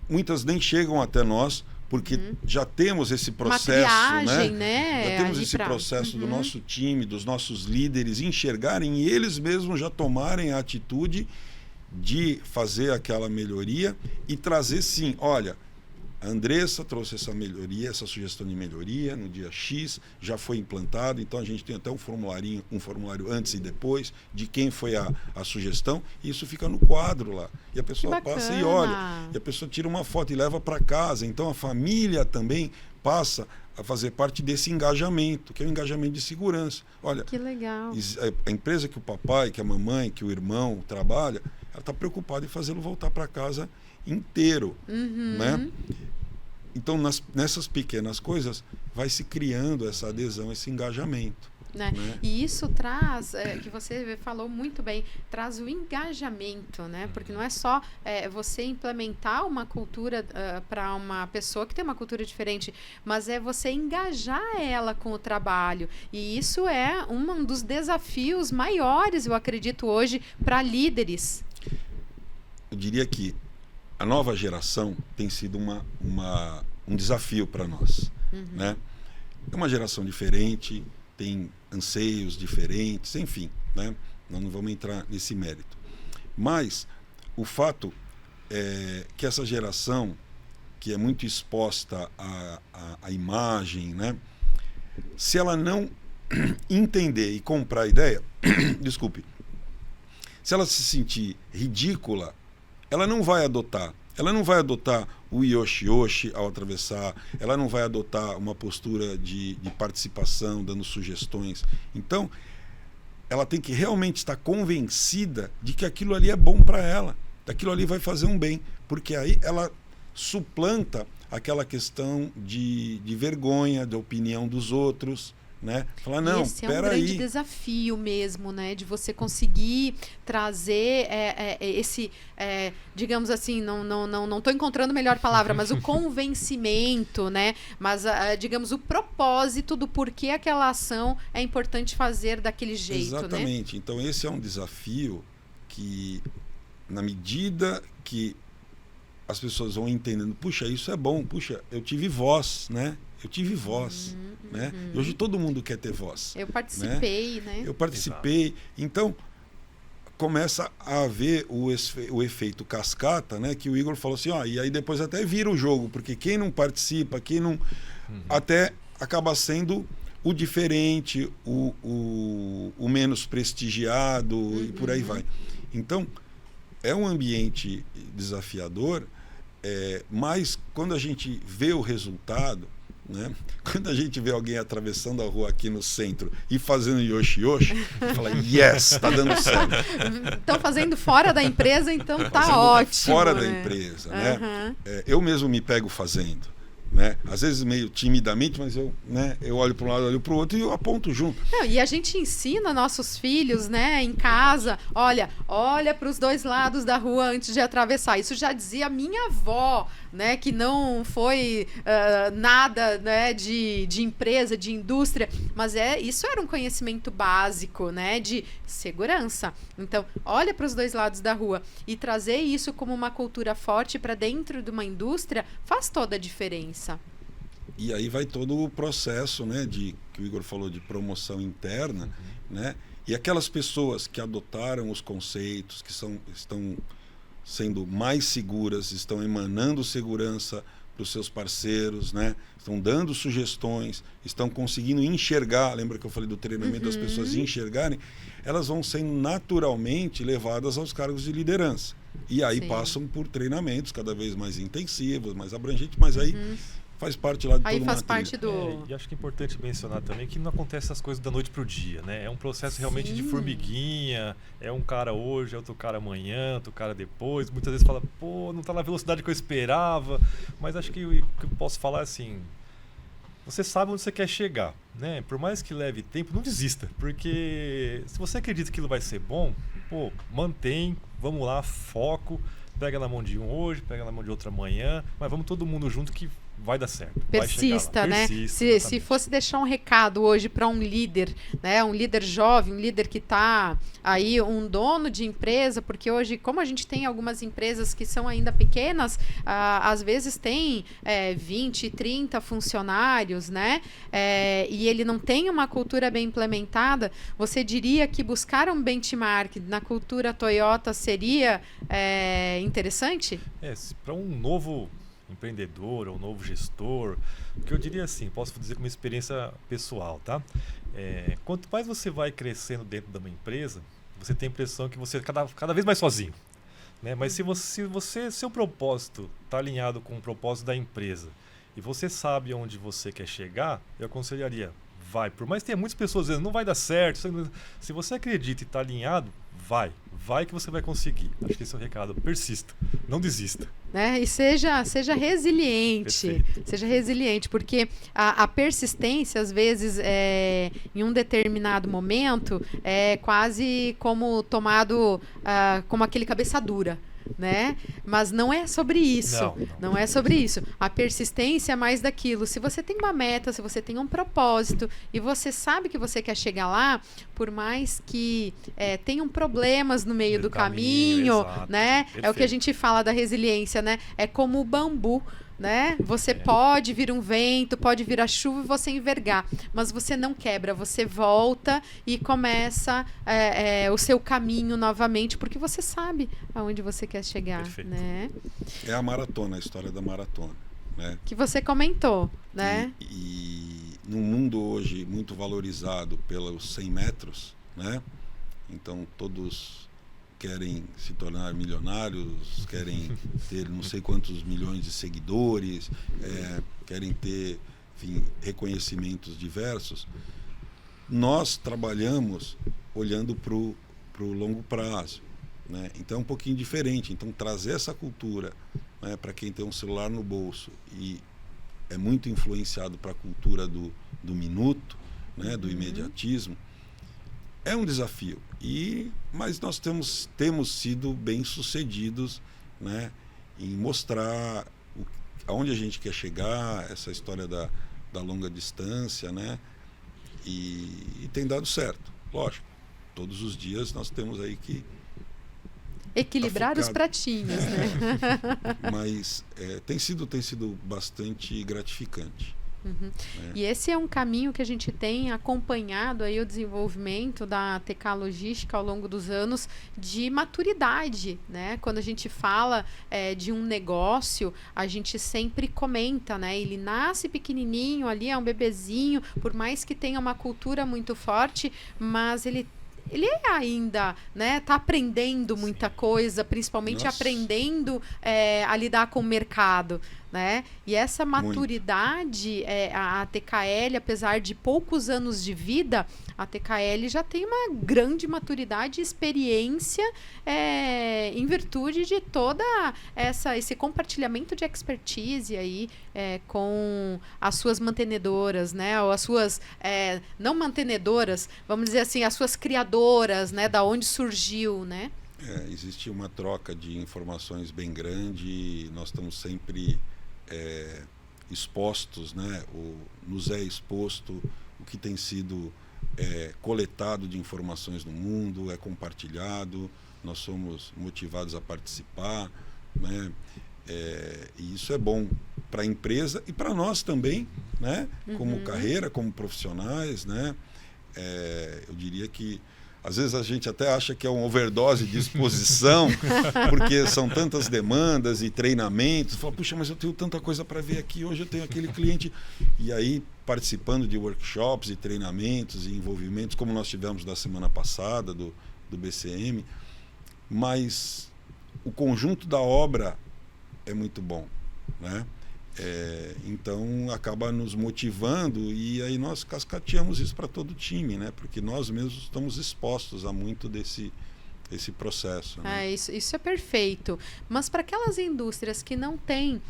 Muitas nem chegam até nós, porque já temos esse processo, uma triagem, né? Já temos esse processo do nosso time, dos nossos líderes enxergarem e eles mesmos já tomarem a atitude de fazer aquela melhoria e trazer, sim, olha, a Andressa trouxe essa melhoria, essa sugestão de melhoria no dia X, já foi implantado, então a gente tem até um formulário antes e depois de quem foi a sugestão, e isso fica no quadro lá. E a pessoa passa e olha, e a pessoa tira uma foto e leva para casa. Então a família também passa a fazer parte desse engajamento, que é o engajamento de segurança. Olha, que legal. A empresa que o papai, que a mamãe, que o irmão trabalha, ela está preocupada em fazê-lo voltar para casa inteiro, né? Então, nessas pequenas coisas, vai se criando essa adesão, esse engajamento. Né? E isso traz, que você falou muito bem, traz o engajamento, né? Porque não é só você implementar uma cultura para uma pessoa que tem uma cultura diferente, mas é você engajar ela com o trabalho. E isso é um dos desafios maiores, eu acredito, hoje, para líderes. Eu diria que a nova geração tem sido um desafio para nós, né? É uma geração diferente, tem anseios diferentes, enfim, né? Nós não vamos entrar nesse mérito. Mas o fato é que essa geração, que é muito exposta à imagem, né? Se ela não entender e comprar a ideia, desculpe, se ela se sentir ridícula, ela não vai adotar. Ela não vai adotar o yoshi-yoshi ao atravessar, ela não vai adotar uma postura de participação, dando sugestões. Então, ela tem que realmente estar convencida de que aquilo ali é bom para ela, aquilo ali vai fazer um bem, porque aí ela suplanta aquela questão de vergonha, da opinião dos outros, né? Falar, não, esse é um grande desafio mesmo, né? De você conseguir trazer esse, digamos assim, não estou encontrando a melhor palavra, mas o convencimento, né? Mas, digamos, o propósito do porquê aquela ação é importante fazer daquele jeito, exatamente. Né? Então, esse é um desafio que, na medida que as pessoas vão entendendo, puxa, isso é bom, puxa, eu tive voz, né? Eu tive voz, né? E hoje todo mundo quer ter voz. Eu participei, né? Eu participei. Exato. Então, começa a haver o efeito cascata, né? Que o Igor falou assim, e aí depois até vira o jogo, porque quem não participa, quem não... Até acaba sendo o diferente, o menos prestigiado e por aí vai. Então, é um ambiente desafiador, mas quando a gente vê o resultado, né? Quando a gente vê alguém atravessando a rua aqui no centro e fazendo yoshi-yoshi, fala, yes, está dando certo. Estão fazendo fora da empresa, então tá ótimo. Fora da empresa, né? Eu mesmo me pego fazendo, né? Às vezes meio timidamente, mas eu olho para um lado, olho para o outro e eu aponto junto. Não, e a gente ensina nossos filhos, né, em casa, olha para os dois lados da rua antes de atravessar. Isso já dizia minha avó, né, que não foi nada, né, de empresa, de indústria, mas isso era um conhecimento básico, né, de segurança. Então, olha para os dois lados da rua e trazer isso como uma cultura forte para dentro de uma indústria faz toda a diferença. E aí vai todo o processo, né, que o Igor falou de promoção interna, né? E aquelas pessoas que adotaram os conceitos, que estão sendo mais seguras, estão emanando segurança para os seus parceiros, né? Estão dando sugestões, estão conseguindo enxergar, lembra que eu falei do treinamento das pessoas enxergarem, elas vão sendo naturalmente levadas aos cargos de liderança. E aí passam por treinamentos cada vez mais intensivos, mais abrangentes, mas aí faz parte lá de aí toda faz uma parte trilha. do... E acho que é importante mencionar também que não acontece essas coisas da noite pro dia, né? É um processo realmente de formiguinha, é um cara hoje, é outro cara amanhã, outro cara depois. Muitas vezes fala, pô, não tá na velocidade que eu esperava, mas acho que o que eu posso falar é assim, você sabe onde você quer chegar, né? Por mais que leve tempo, não desista, porque se você acredita que aquilo vai ser bom, pô, mantém, vamos lá, foco, pega na mão de um hoje, pega na mão de outro amanhã, mas vamos todo mundo junto que vai dar certo. Persista, né? Se fosse deixar um recado hoje para um líder, né? Um líder jovem, um líder que está aí, um dono de empresa, porque hoje, como a gente tem algumas empresas que são ainda pequenas, às vezes tem 20, 30 funcionários, né? E ele não tem uma cultura bem implementada, você diria que buscar um benchmark na cultura Toyota seria interessante? Para um novo empreendedor ou novo gestor, o que eu diria assim, posso dizer como experiência pessoal, tá? Quanto mais você vai crescendo dentro de uma empresa, você tem a impressão que você é cada vez mais sozinho, né? Mas se seu propósito está alinhado com o propósito da empresa e você sabe onde você quer chegar, eu aconselharia, vai. Por mais que tenha muitas pessoas dizendo, não vai dar certo, se você acredita e está alinhado, vai que você vai conseguir. Acho que esse é o recado. Persista, não desista. Né? E seja resiliente. Perfeito. Seja resiliente, porque a persistência, às vezes, em um determinado momento, é quase como tomado como aquele cabeça dura. Né? Mas não é sobre isso. Não é sobre isso. A persistência é mais daquilo. Se você tem uma meta, se você tem um propósito e você sabe que você quer chegar lá, por mais que tenham problemas no meio do caminho, exato, né? perfeito. É o que a gente fala da resiliência, né? É como o bambu. Né? Você pode vir um vento, pode vir a chuva e você envergar, mas você não quebra, você volta e começa o seu caminho novamente, porque você sabe aonde você quer chegar. Perfeito. Né? É a maratona, a história da maratona, né? Que você comentou, né? E num mundo hoje muito valorizado pelos 100 metros, né? Então todos querem se tornar milionários, querem ter não sei quantos milhões de seguidores, querem ter, enfim, reconhecimentos diversos. Nós trabalhamos olhando para o longo prazo, né? Então é um pouquinho diferente. Então trazer essa cultura, né, para quem tem um celular no bolso e é muito influenciado para a cultura do minuto, né, do imediatismo, é um desafio. Mas nós temos sido bem-sucedidos, né, em mostrar aonde a gente quer chegar, essa história da longa distância, né, e tem dado certo. Lógico, todos os dias nós temos aí que equilibrar os pratinhos, né? Mas tem sido bastante gratificante. Uhum. E esse é um caminho que a gente tem acompanhado aí o desenvolvimento da TK Logística ao longo dos anos de maturidade, né? Quando a gente fala de um negócio, a gente sempre comenta, né? Ele nasce pequenininho ali, é um bebezinho, por mais que tenha uma cultura muito forte, mas ele ainda, né, tá aprendendo muita coisa, principalmente aprendendo a lidar com o mercado, né? E essa maturidade, a TKL, apesar de poucos anos de vida, a TKL já tem uma grande maturidade e experiência em virtude de toda esse compartilhamento de expertise aí com as suas mantenedoras, né? Ou as suas, não mantenedoras, vamos dizer assim, as suas criadoras, né? Da onde surgiu, né? Existe uma troca de informações bem grande e nós estamos sempre expostos, né? Nos é exposto o que tem sido coletado de informações no mundo, é compartilhado, nós somos motivados a participar, né? E isso é bom para a empresa e para nós também, né? Como carreira, como profissionais, né? Eu diria que às vezes a gente até acha que é uma overdose de exposição, porque são tantas demandas e treinamentos. Fala, puxa, mas eu tenho tanta coisa para ver aqui, hoje eu tenho aquele cliente. E aí, participando de workshops e treinamentos e envolvimentos, como nós tivemos da semana passada, do BCM, mas o conjunto da obra é muito bom, né? Então acaba nos motivando e aí nós cascateamos isso para todo o time, né? Porque nós mesmos estamos expostos a muito desse processo, né? Isso é perfeito. Mas para aquelas indústrias que não têm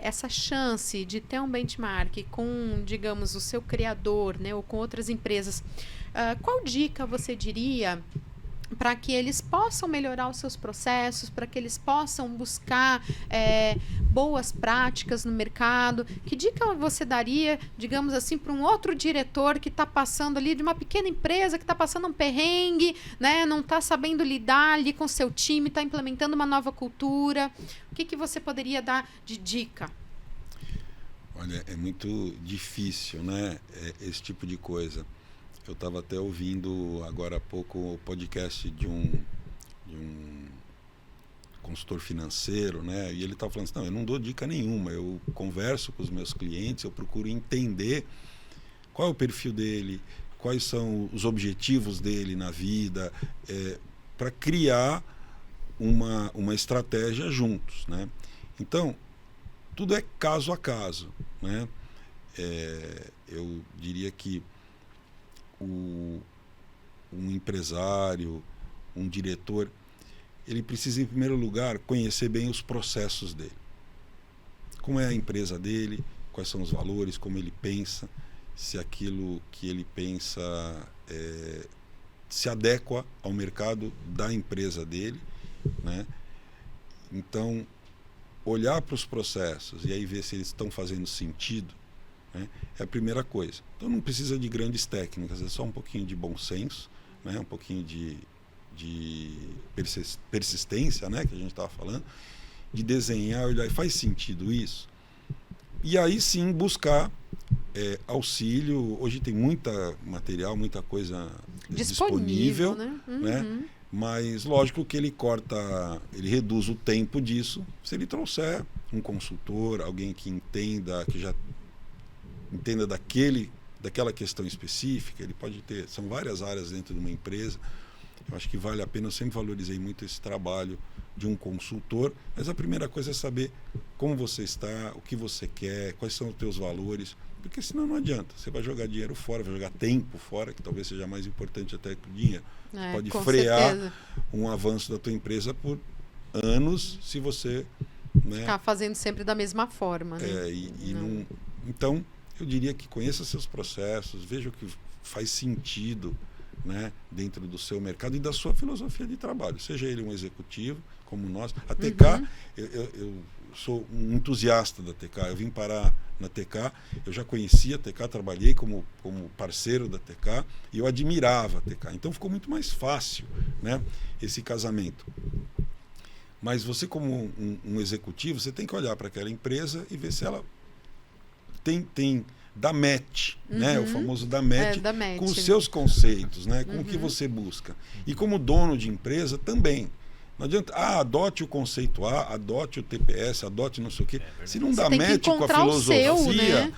essa chance de ter um benchmark com, digamos, o seu criador, né, ou com outras empresas, qual dica você diria para que eles possam melhorar os seus processos, para que eles possam buscar boas práticas no mercado? Que dica você daria, digamos assim, para um outro diretor que está passando ali de uma pequena empresa, que está passando um perrengue, né, não está sabendo lidar ali com o seu time, está implementando uma nova cultura? O que você poderia dar de dica? Olha, é muito difícil, né, esse tipo de coisa. Eu estava até ouvindo agora há pouco o podcast de um consultor financeiro, né? E ele estava falando assim, não, eu não dou dica nenhuma, eu converso com os meus clientes, eu procuro entender qual é o perfil dele, quais são os objetivos dele na vida, para criar uma estratégia juntos, né? Então, tudo é caso a caso, né? Eu diria que um empresário, um diretor, ele precisa, em primeiro lugar, conhecer bem os processos dele. Como é a empresa dele, quais são os valores, como ele pensa, se aquilo que ele pensa se adequa ao mercado da empresa dele, né? Então, olhar para os processos e aí ver se eles estão fazendo sentido, né, é a primeira coisa. Então não precisa de grandes técnicas, é só um pouquinho de bom senso, né, um pouquinho de persistência, né, que a gente estava falando, de desenhar, olhar, faz sentido isso? E aí sim buscar auxílio. Hoje tem muita material, muita coisa disponível, né? Mas lógico que ele reduz o tempo disso se ele trouxer um consultor, alguém que entenda, que já entenda daquela questão específica. Ele pode ter, são várias áreas dentro de uma empresa. Eu acho que vale a pena, eu sempre valorizei muito esse trabalho de um consultor, mas a primeira coisa é saber como você está, o que você quer, quais são os teus valores, porque senão não adianta, você vai jogar dinheiro fora, vai jogar tempo fora, que talvez seja mais importante até que o dinheiro. Pode frear certeza um avanço da tua empresa por anos se você, né, ficar fazendo sempre da mesma forma, né? Então eu diria que conheça seus processos, veja o que faz sentido, né, dentro do seu mercado e da sua filosofia de trabalho. Seja ele um executivo, como nós. A TK, eu sou um entusiasta da TK. Eu vim parar na TK, eu já conhecia a TK, trabalhei como parceiro da TK e eu admirava a TK. Então ficou muito mais fácil, né, esse casamento. Mas você, como um executivo, você tem que olhar para aquela empresa e ver se ela dá match, né? O famoso dá match, com os seus conceitos, né? Com o que você busca. E como dono de empresa também. Não adianta, adote o conceito A, adote o TPS, adote não sei o quê. Se não dá match com a filosofia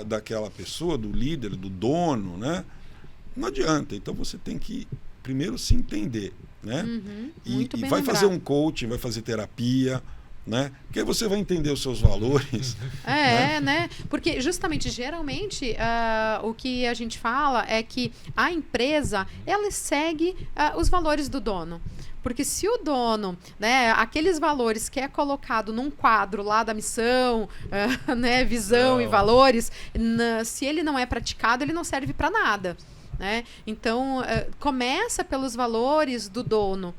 daquela pessoa, do líder, do dono, né? Não adianta. Então você tem que primeiro se entender, né? E vai fazer um coaching, vai fazer terapia, né? Porque aí você vai entender os seus valores. Né? Porque justamente, geralmente, o que a gente fala é que a empresa, ela segue os valores do dono. Porque se o dono, né, aqueles valores que é colocado num quadro lá da missão, né, visão e valores, se ele não é praticado, ele não serve para nada. Né? Então, começa pelos valores do dono.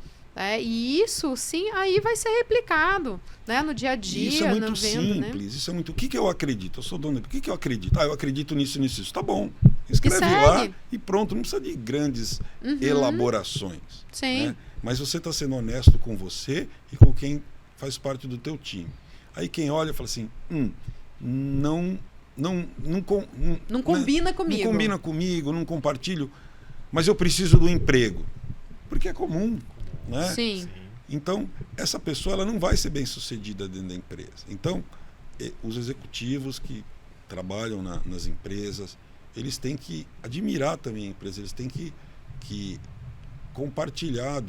E isso, sim, aí vai ser replicado, né, no dia a dia. Isso é muito venda, simples. né? Isso é muito... O que eu acredito? Eu sou dono. O que eu acredito? Eu acredito nisso, nisso, isso. Tá bom. Escreve lá e pronto. Não precisa de grandes elaborações. Sim. Né? Mas você está sendo honesto com você e com quem faz parte do teu time. Aí quem olha fala assim, não combina comigo. Não combina comigo, não compartilho, mas eu preciso do emprego. Porque é comum, né? Sim. Então, essa pessoa ela não vai ser bem sucedida dentro da empresa. Então, os executivos que trabalham nas empresas, eles têm que admirar também a empresa, eles têm que compartilhar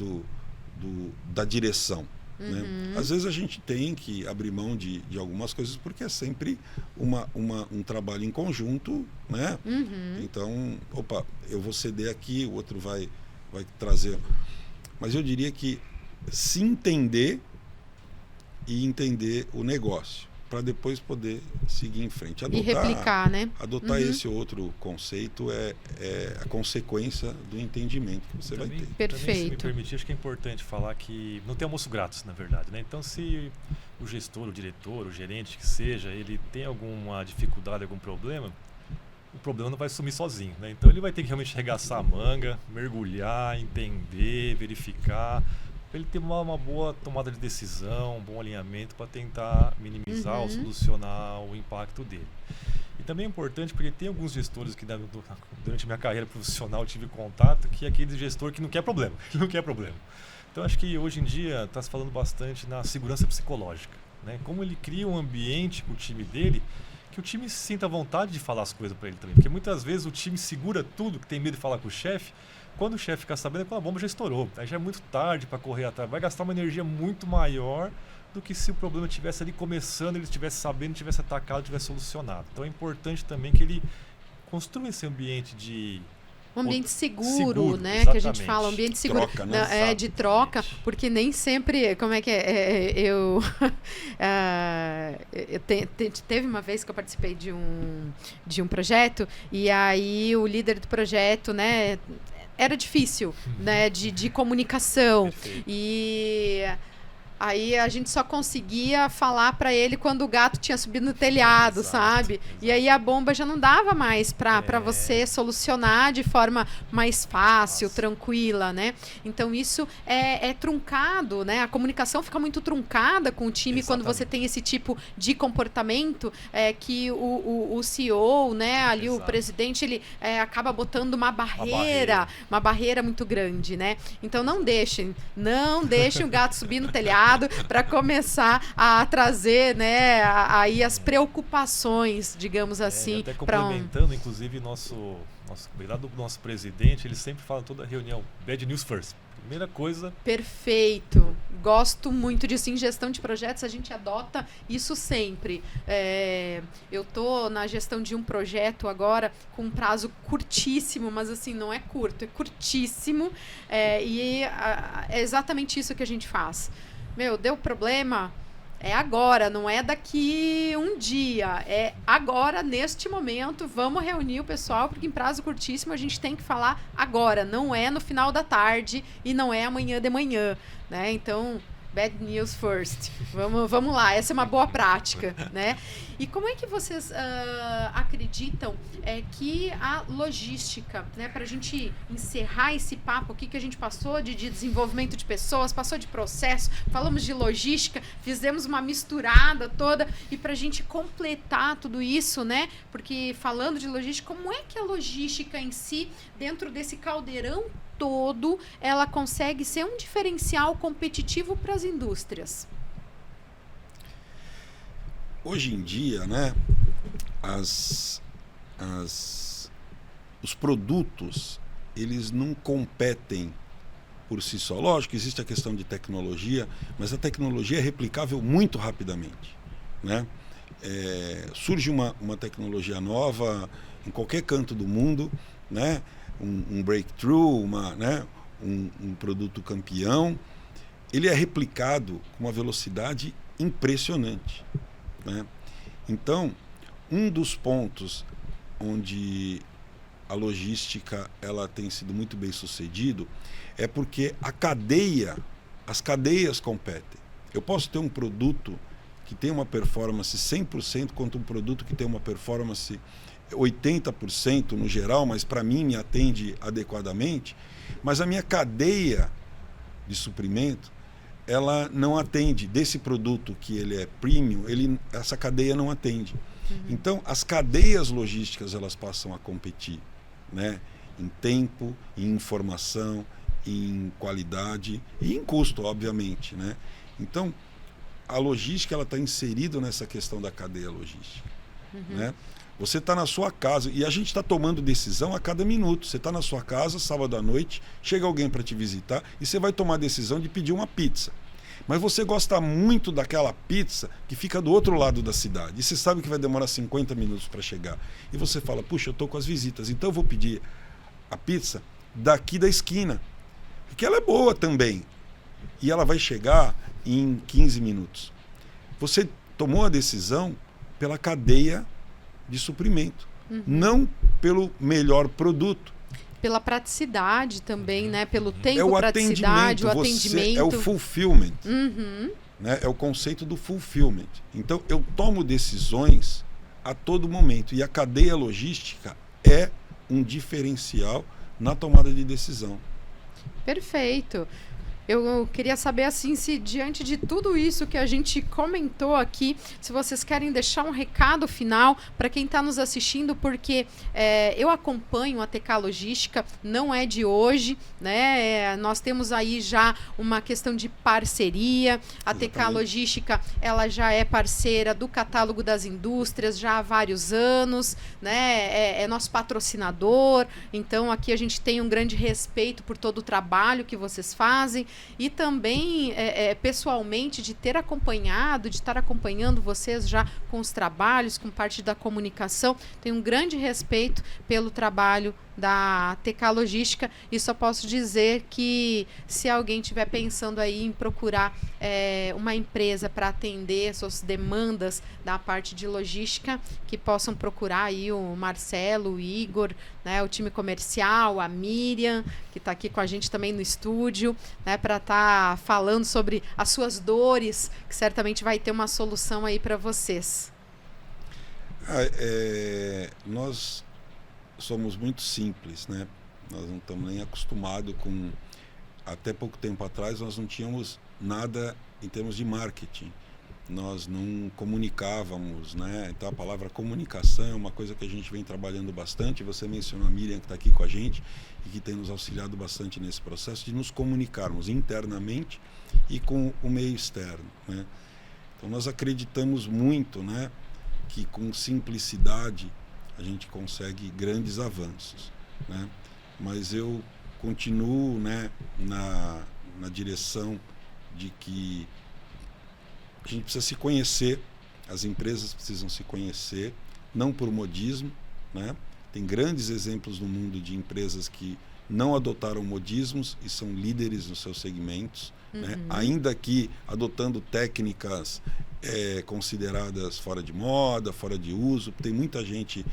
da direção. Né? Às vezes a gente tem que abrir mão de algumas coisas porque é sempre um trabalho em conjunto, né? Então, eu vou ceder aqui, o outro vai trazer. Mas eu diria que se entender e entender o negócio para depois poder seguir em frente. E replicar, né? Adotar esse outro conceito é a consequência do entendimento que você vai ter. Perfeito. Também, se me permitir, acho que é importante falar que não tem almoço grátis, na verdade, né? Então, se o gestor, o diretor, o gerente que seja, ele tem alguma dificuldade, algum problema, o problema não vai sumir sozinho, né? Então, ele vai ter que realmente arregaçar a manga, mergulhar, entender, verificar, para ele ter uma boa tomada de decisão, um bom alinhamento para tentar minimizar ou solucionar o impacto dele. E também é importante porque tem alguns gestores que durante a minha carreira profissional eu tive contato, que é aquele gestor que não quer problema, Então acho que hoje em dia está se falando bastante na segurança psicológica, né? Como ele cria um ambiente com o time dele, que o time se sinta à vontade de falar as coisas para ele também, porque muitas vezes o time segura tudo, que tem medo de falar com o chefe. Quando o chefe ficar sabendo, a bomba já estourou. Aí já é muito tarde para correr atrás. Vai gastar uma energia muito maior do que se o problema estivesse ali começando, ele estivesse sabendo, tivesse atacado, tivesse solucionado. Então é importante também que ele construa esse ambiente de... Um ambiente seguro, né? Exatamente. Que a gente fala, ambiente seguro. Troca, né? De troca, porque nem sempre... Como é que é? Teve uma vez que eu participei de um projeto, e aí o líder do projeto, né... Era difícil, né, de comunicação. Perfeito. E aí a gente só conseguia falar para ele quando o gato tinha subido no telhado, sabe? Exato. E aí a bomba já não dava mais para você solucionar de forma mais fácil, tranquila, né? Então isso é truncado, né? A comunicação fica muito truncada com o time quando você tem esse tipo de comportamento que o CEO, né? Ali o presidente, ele acaba botando uma barreira muito grande, né? Então não deixem o gato subir no telhado para começar a trazer, né, aí as preocupações, digamos assim. Até complementando, inclusive, nosso presidente, ele sempre fala em toda reunião, bad news first. Primeira coisa... Perfeito. Gosto muito disso. Em gestão de projetos, a gente adota isso sempre. Eu estou na gestão de um projeto agora com um prazo curtíssimo, mas assim, não é curto, é curtíssimo. E é exatamente isso que a gente faz. Deu problema? É agora, não é daqui um dia. É agora, neste momento, vamos reunir o pessoal, porque em prazo curtíssimo a gente tem que falar agora. Não é no final da tarde e não é amanhã de manhã, né? Então, bad news first. Vamos lá, essa é uma boa prática, né? E como é que vocês acreditam que a logística, né, para a gente encerrar esse papo aqui que a gente passou de desenvolvimento de pessoas, passou de processo, falamos de logística, fizemos uma misturada toda, e para a gente completar tudo isso, né, porque falando de logística, como é que a logística em si, dentro desse caldeirão todo, ela consegue ser um diferencial competitivo para as indústrias? Hoje em dia, né, os produtos, eles não competem por si só. Lógico, existe a questão de tecnologia, mas a tecnologia é replicável muito rapidamente, né? Surge uma tecnologia nova em qualquer canto do mundo, né? Um breakthrough, né? um produto campeão, ele é replicado com uma velocidade impressionante, né? Então, um dos pontos onde a logística ela tem sido muito bem sucedido é porque as cadeias competem. Eu posso ter um produto que tem uma performance 100% quanto um produto que tem uma performance 80% no geral, mas para mim me atende adequadamente, mas a minha cadeia de suprimento ela não atende desse produto que ele é premium, essa cadeia não atende. Então, as cadeias logísticas elas passam a competir, né? Em tempo, em informação, em qualidade e em custo, obviamente, né? Então, a logística ela está inserida nessa questão da cadeia logística, né? Você está na sua casa e a gente está tomando decisão a cada minuto. Você está na sua casa, sábado à noite, chega alguém para te visitar e você vai tomar a decisão de pedir uma pizza. Mas você gosta muito daquela pizza que fica do outro lado da cidade. E você sabe que vai demorar 50 minutos para chegar. E você fala, puxa, eu estou com as visitas, então eu vou pedir a pizza daqui da esquina. Porque ela é boa também. E ela vai chegar em 15 minutos. Você tomou a decisão pela cadeia de suprimento, não pelo melhor produto. Pela praticidade também, né? Pelo tempo, o praticidade, o atendimento. É o fulfillment. Né? É o conceito do fulfillment. Então, eu tomo decisões a todo momento. E a cadeia logística é um diferencial na tomada de decisão. Perfeito. Eu queria saber, assim, se diante de tudo isso que a gente comentou aqui, se vocês querem deixar um recado final para quem está nos assistindo, porque eu acompanho a TK Logística, não é de hoje, né? Nós temos aí já uma questão de parceria. A TK Logística, ela já é parceira do Catálogo das Indústrias já há vários anos, né? É nosso patrocinador, então aqui a gente tem um grande respeito por todo o trabalho que vocês fazem. E também, pessoalmente, de ter acompanhado, de estar acompanhando vocês já com os trabalhos, com parte da comunicação. Tenho um grande respeito pelo trabalho da TK Logística e só posso dizer que se alguém estiver pensando aí em procurar uma empresa para atender suas demandas da parte de logística, que possam procurar aí o Marcelo, o Igor, né, o time comercial, a Miriam, que está aqui com a gente também no estúdio, né, para estar falando sobre as suas dores, que certamente vai ter uma solução aí para vocês. Nós somos muito simples, né? Nós não estamos nem acostumados com... Até pouco tempo atrás nós não tínhamos nada em termos de marketing. Nós não comunicávamos, né? Então a palavra comunicação é uma coisa que a gente vem trabalhando bastante. Você mencionou a Miriam, que está aqui com a gente e que tem nos auxiliado bastante nesse processo de nos comunicarmos internamente e com o meio externo, né? Então nós acreditamos muito, né, que com simplicidade a gente consegue grandes avanços, né? Mas eu continuo, né, na direção de que a gente precisa se conhecer, as empresas precisam se conhecer, não por modismo, né? Tem grandes exemplos no mundo de empresas que não adotaram modismos e são líderes nos seus segmentos, né? Ainda que adotando técnicas consideradas fora de moda, fora de uso. Tem muita gente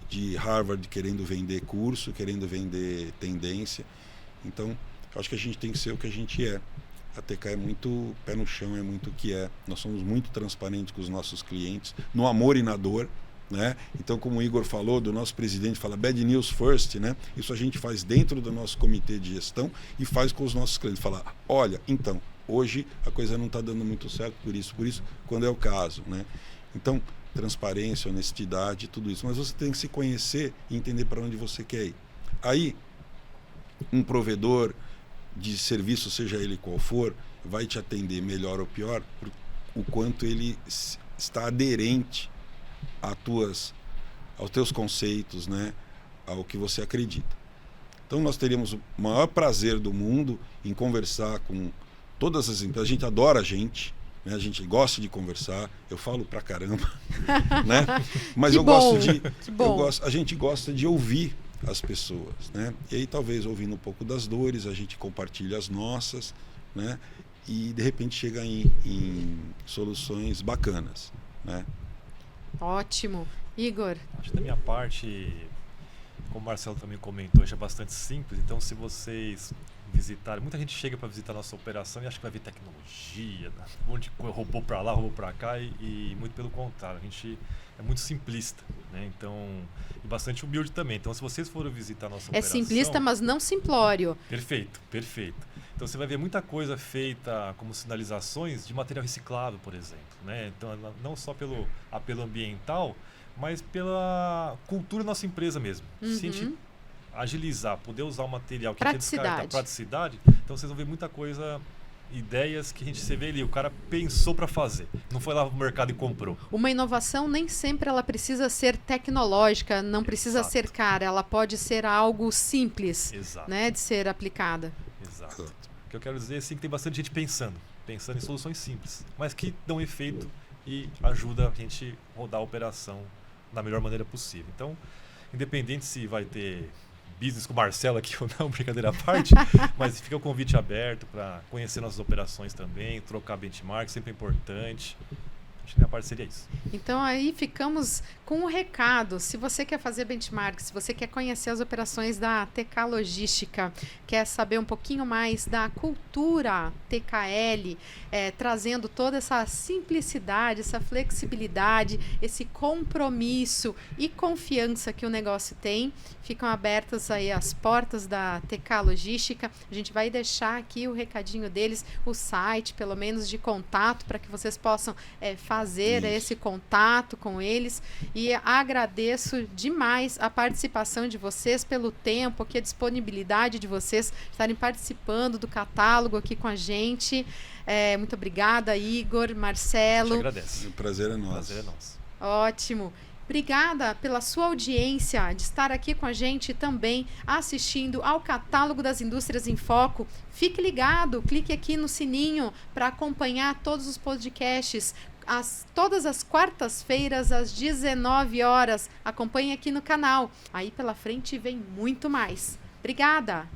de Harvard querendo vender curso, querendo vender tendência. Então, eu acho que a gente tem que ser o que a gente é. A TK é muito pé no chão, é muito o que é. Nós somos muito transparentes com os nossos clientes, no amor e na dor, né? Então, como o Igor falou, do nosso presidente fala bad news first, né? Isso a gente faz dentro do nosso comitê de gestão e faz com os nossos clientes. Fala, olha, então, hoje a coisa não está dando muito certo por isso, quando é o caso, né? Então, transparência, honestidade, tudo isso. Mas você tem que se conhecer e entender para onde você quer ir. Aí, um provedor de serviço, seja ele qual for, vai te atender melhor ou pior, por o quanto ele está aderente aos teus conceitos, né, ao que você acredita. Então nós teríamos o maior prazer do mundo em conversar com todas as empresas. A gente adora a gente, né? A gente gosta de conversar. Eu falo pra caramba, né? Mas a gente gosta de ouvir as pessoas, né? E aí talvez ouvindo um pouco das dores, a gente compartilha as nossas, né? E de repente chega em soluções bacanas, né? Ótimo. Igor? Acho que da minha parte, como o Marcelo também comentou, é bastante simples. Então, se vocês visitarem, muita gente chega para visitar a nossa operação e acha que vai ver tecnologia, um monte de coisa, robô para lá, robô para cá, e muito pelo contrário, a gente é muito simplista, né? Então, e bastante humilde também. Então, se vocês forem visitar a nossa operação... É simplista, mas não simplório. Perfeito, perfeito. Então, você vai ver muita coisa feita como sinalizações de material reciclável, por exemplo, né? Então, não só pelo apelo ambiental, mas pela cultura da nossa empresa mesmo. Se a gente agilizar, poder usar o material que a gente descarta, praticidade, então vocês vão ver muita coisa, ideias que você vê ali, o cara pensou para fazer, não foi lá no mercado e comprou. Uma inovação nem sempre ela precisa ser tecnológica, não precisa ser cara, ela pode ser algo simples, né, de ser aplicada. Exato. O que eu quero dizer assim, que tem bastante gente pensando em soluções simples, mas que dão efeito e ajuda a gente rodar a operação da melhor maneira possível. Então, independente se vai ter business com o Marcelo aqui ou não, brincadeira à parte, mas fica o convite aberto para conhecer nossas operações também, trocar benchmark, sempre é importante. Acho que a minha parte seria isso. Então aí ficamos com um recado. Se você quer fazer benchmark, se você quer conhecer as operações da TK Logística, quer saber um pouquinho mais da cultura TKL, trazendo toda essa simplicidade, essa flexibilidade, esse compromisso e confiança que o negócio tem, ficam abertas aí as portas da TK Logística. A gente vai deixar aqui o recadinho deles, o site, pelo menos, de contato, para que vocês possam fazer esse contato com eles. E agradeço demais a participação de vocês, pelo tempo, aqui a disponibilidade de vocês estarem participando do catálogo aqui com a gente. Muito obrigada, Igor, Marcelo. Eu agradeço. O prazer é nosso. O prazer é nosso. Ótimo. Obrigada pela sua audiência, de estar aqui com a gente também, assistindo ao Catálogo das Indústrias em Foco. Fique ligado, clique aqui no sininho para acompanhar todos os podcasts. Todas as quartas-feiras, às 19 horas. Acompanhe aqui no canal. Aí pela frente vem muito mais. Obrigada!